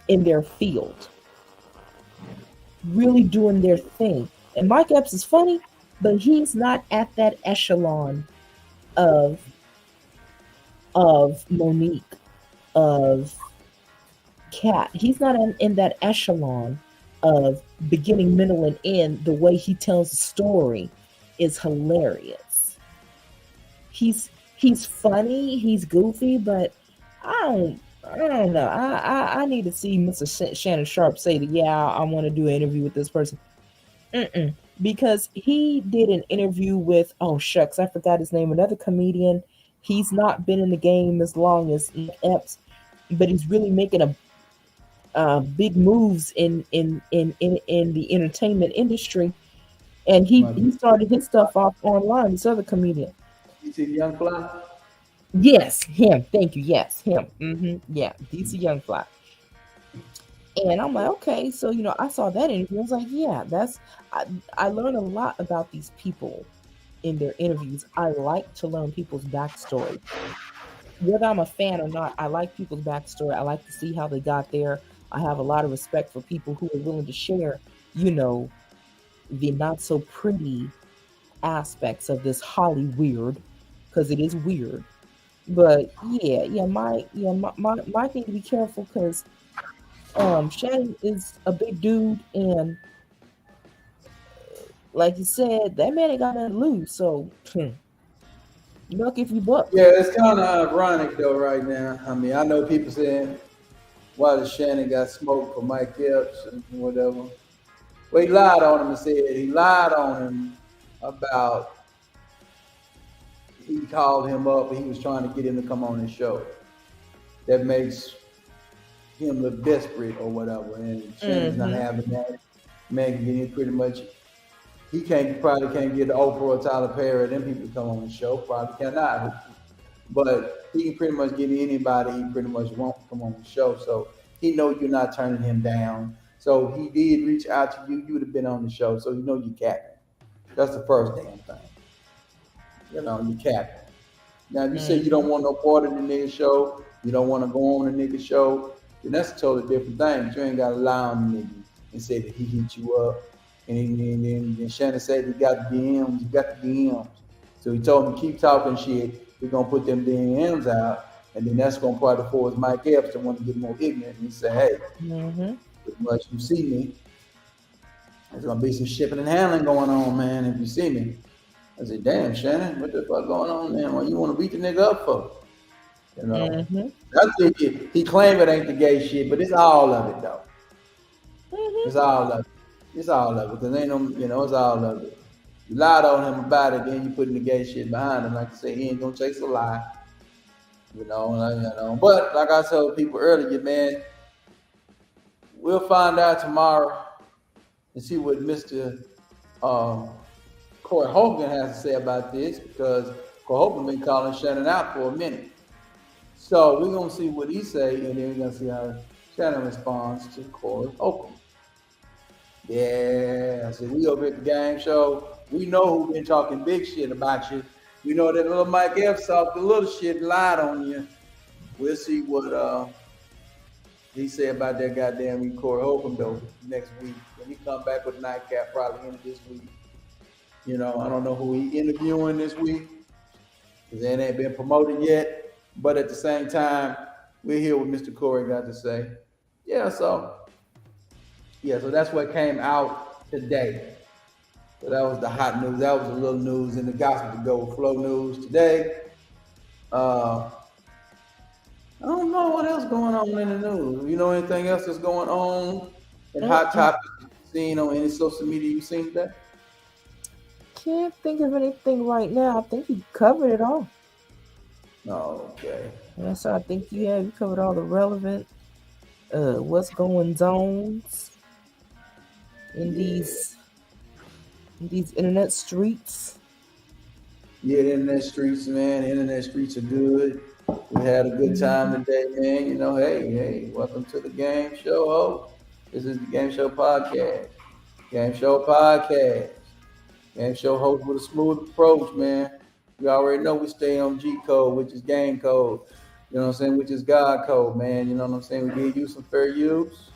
in their field, really doing their thing. And Mike Epps is funny, but he's not at that echelon of Monique, of Cat. He's not in that echelon of beginning, middle, and end. The way he tells the story is hilarious. He's funny, he's goofy, but I don't know. I need to see Mr. Shannon Sharp say that, yeah, I want to do an interview with this person. Because he did an interview with, oh shucks, I forgot his name, another comedian. He's not been in the game as long as Epps, but he's really making a big moves in the entertainment industry. And he started his stuff off online, this other comedian. You see Young Fly? Yes, him. Thank you. Yes, him. Yeah, DC Young Fly. And I'm like, okay, so you know, I saw that interview. I was like, yeah, I learned a lot about these people in their interviews. I like to learn people's backstory. Whether I'm a fan or not, I like people's backstory. I like to see how they got there. I have a lot of respect for people who are willing to share, you know, the not so pretty aspects of this Holly weird, because it is weird. But Mike need to be careful, because Shannon is a big dude, and like you said, that man ain't got nothing to lose. So, buck if you buck. Yeah, it's kind of ironic though right now. I mean, I know people saying, why does Shannon got smoked for Mike Epps and whatever? Well, he lied on him and said he lied on him about he called him up and he was trying to get him to come on his show. That makes him look desperate or whatever, and Shannon's not having that. Man can get in pretty much. He probably can't get Oprah or Tyler Perry, them people to come on the show. Probably cannot. But he can pretty much get anybody he pretty much wants to come on the show. So he know you're not turning him down. So he did reach out to you. You would have been on the show. So you know you capping. That's the first damn thing. You know, you capping. Now if you say you don't want no part of the nigga show, you don't want to go on the nigga show, then that's a totally different thing. But you ain't got to lie on the nigga and say that he hit you up. And then Shannon said he got the DMs, you got the DMs. So he told him to keep talking shit. We're gonna put them DMs out, and then that's gonna probably force Mike Epps to want to get more ignorant and say, hey, pretty much you see me, there's gonna be some shipping and handling going on, man, if you see me. I said, damn, Shannon, what the fuck going on, man? What you want to beat the nigga up for? You know, I think he claimed it ain't the gay shit, but it's all of it though. It's all of it. It's all of it. Cause ain't no, it's all of it. You lied on him about it, then you put the gay shit behind him. Like I say, he ain't gonna chase a lie. But like I told people earlier, man, we'll find out tomorrow and see what Mr. Corey Hogan has to say about this, because Corey Hogan been calling Shannon out for a minute. So we're gonna see what he say, and then we're gonna see how Shannon responds to Corey Hogan. Yeah, so we over at the game show. We know who been talking big shit about you. We know that little Mike F talked a little shit and lied on you. We'll see what he said about that goddamn Corey Hogan though next week. When he come back with Nightcap probably end of this week. I don't know who he interviewing this week, because it ain't been promoted yet. But at the same time, we'll hear what Mr. Corey got to say. So that's what came out today. So that was the hot news. That was a little news in the Gospel to Go Flow news today. I don't know what else going on in the news. You know anything else that's going on in hot topics you've seen on any social media you've seen today? Can't think of anything right now. I think you covered it all. Okay. So I think you covered all the relevant what's going on in these internet streets. Yeah, the internet streets, man. The internet streets are good. We had a good time today, man. Hey, welcome to the game show. This is the Game Show Podcast. Game Show host with a smooth approach, man. You already know we stay on G code, which is game code. You know what I'm saying? Which is God code, man. You know what I'm saying? We give you some fair use.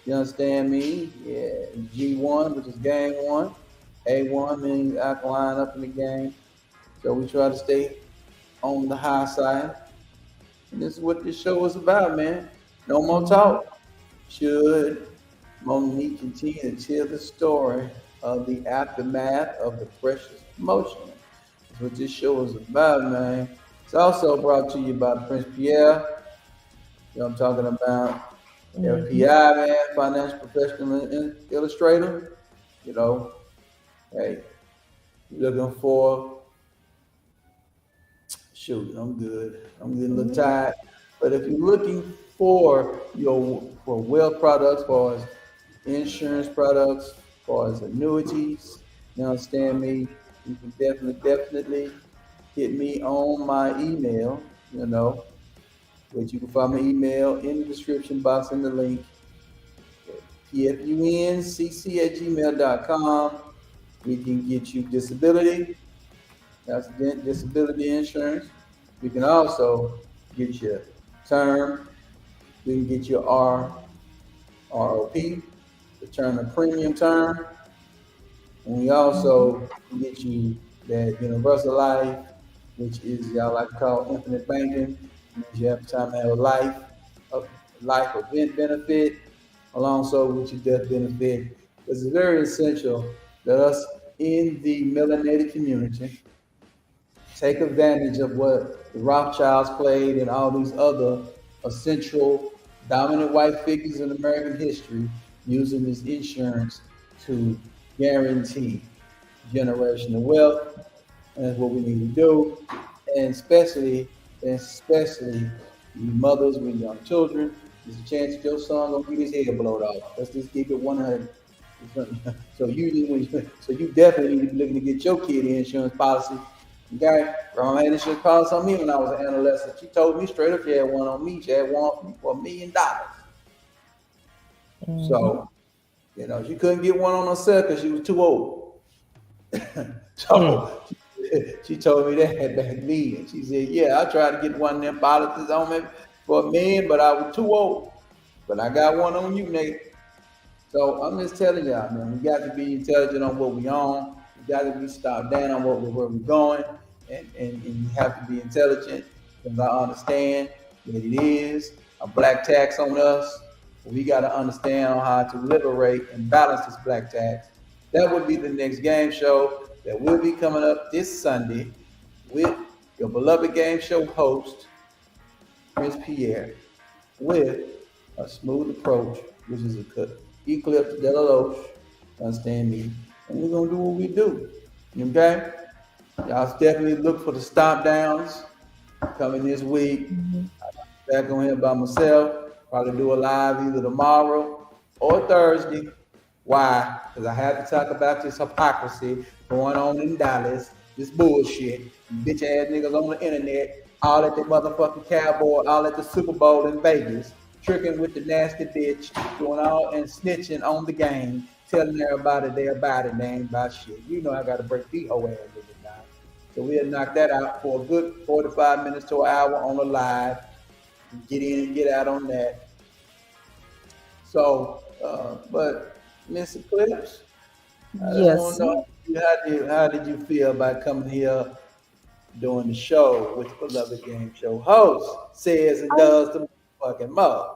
You understand me? Yeah. G1, which is game one. A1 means alkaline up in the game. So we try to stay on the high side. And this is what this show is about, man. No more talk. Should Mo Nique continue to tell the story of the aftermath of the precious promotion? That's what this show is about, man. It's also brought to you by Prince Pierre. You know what I'm talking about? FPI, man, financial professional and illustrator. Hey, you're looking for. Shoot, I'm good. I'm getting a little tired. But if you're looking for wealth products, for as insurance products, for as annuities, you understand me? You can definitely hit me on my email, which you can find my email in the description box in the link. pfuncc@gmail.com. We can get you disability. That's disability insurance. We can also get you term. We can get you ROP, return of premium term. And we also can get you that universal life, which is y'all like to call infinite banking. You have time to have a life event benefit, alongside with your death benefit. It's very essential that us in the melanated community take advantage of what the Rothschilds played and all these other essential dominant white figures in American history using this insurance to guarantee generational wealth. And that's what we need to do. And especially you mothers with young children, there's a chance that your son gonna get his head blown off. Let's just keep it 100. So you definitely need to be looking to get your kid insurance policy. Okay, Grandma had insurance policy on me when I was an adolescent. She told me straight up she had one on me. She had one for $1 million. So, she couldn't get one on herself because she was too old. So she told me that back then. She said, "Yeah, I tried to get one of them policies on me for $1 million, but I was too old. But I got one on you, nigga." So I'm just telling y'all, man, we got to be intelligent on what we own. We got to be stopped down on where we're going, and you have to be intelligent, because I understand that it is a black tax on us. But we got to understand on how to liberate and balance this black tax. That would be the next game show that will be coming up this Sunday with your beloved game show host, Prince Pierre, with a smooth approach, which is a Eclipse de la Loche. Understand me? And we're gonna do what we do. Okay? Y'all definitely look for the stomp downs coming this week. Back on here by myself. Probably do a live either tomorrow or Thursday. Why? Because I have to talk about this hypocrisy going on in Dallas. This bullshit. Bitch ass niggas on the internet. All at the motherfucking Cowboy. All at the Super Bowl in Vegas. Tricking with the nasty bitch. Doing all and snitching on the game. Telling everybody they about it. They ain't about shit. You know I got to break the whole ass niggas down. So we'll knock that out for a good 45 minutes to an hour on the live. Get in and get out on that. So, but Miss Eclipse, Yes. How did you feel about coming here doing the show with the beloved game show host? Says and does the fucking Mo.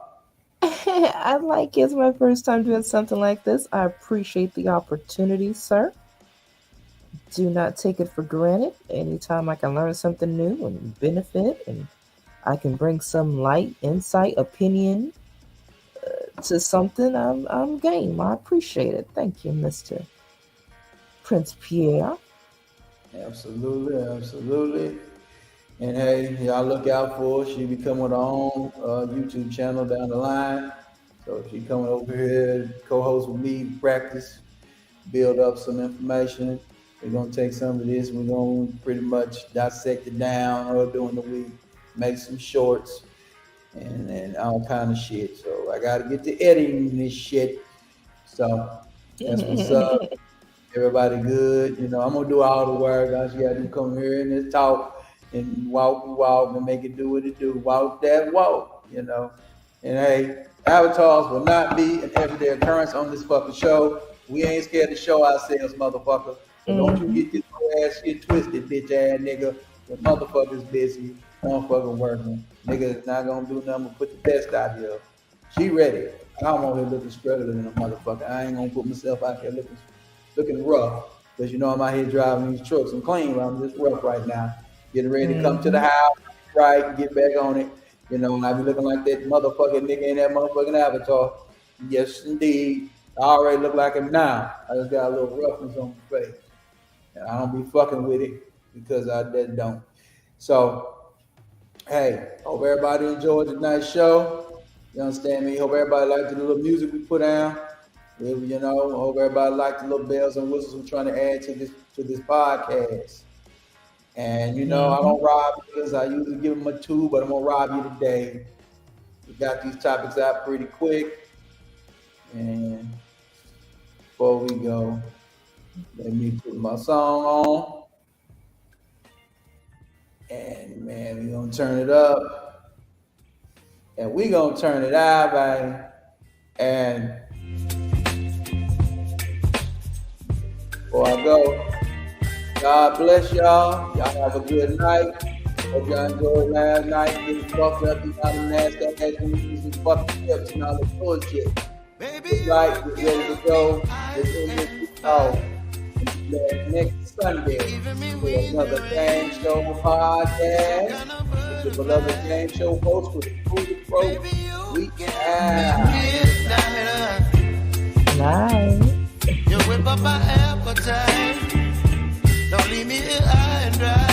I like it. It's my first time doing something like this. I appreciate the opportunity, sir. Do not take it for granted. Anytime I can learn something new and benefit, and I can bring some light, insight, opinion to something, I'm game. I appreciate it. Thank you, Mr. Prince Pierre. Absolutely. And hey, y'all look out for her. She be coming with her own YouTube channel down the line. So she coming over here, co-host with me, practice, build up some information. We're gonna take some of this. We're gonna pretty much dissect it down during the week, make some shorts, and all kind of shit. So I gotta get to editing this shit. So that's what's up. Everybody good. You know, I'm gonna do all the work. All you gotta do come here and just talk and walk and make it do what it do. Walk that walk, you know. And hey, avatars will not be an everyday occurrence on this fucking show. We ain't scared to show ourselves, motherfucker. So don't you get this ass shit twisted, bitch ass nigga. The motherfucker's busy, motherfucking working. Nigga is not gonna do nothing but put the best out here. She ready. I'm over here looking struggling than a motherfucker. I ain't gonna put myself out here looking rough. Because you know I'm out here driving these trucks. I'm clean, but I'm just rough right now. Getting ready to come to the house, right, and get back on it. You know, and I be looking like that motherfucking nigga in that motherfucking avatar. Yes, indeed. I already look like him now. I just got a little roughness on my face. And I don't be fucking with it because I just don't. So, hey, hope everybody enjoyed tonight's show. You understand me? Hope everybody liked the little music we put down. You know, hope everybody liked the little bells and whistles we're trying to add to this podcast. And you know, I don't rob because I usually give them a 2, but I'm gonna rob you today. We got these topics out pretty quick. And before we go, let me put my song on. And man, we're gonna turn it up. And we're gonna turn it out, baby. And before I go, God bless y'all. Y'all have a good night. Hope y'all enjoyed last night. Getting fucked up and all the nasty ass movies and fucking tips and all the bullshit. Good night. We're ready to go. Next Sunday for another game show podcast. It's your beloved game show host with the Food Pro. We out. Bye. You whip up my appetite. Don't leave me here high and dry.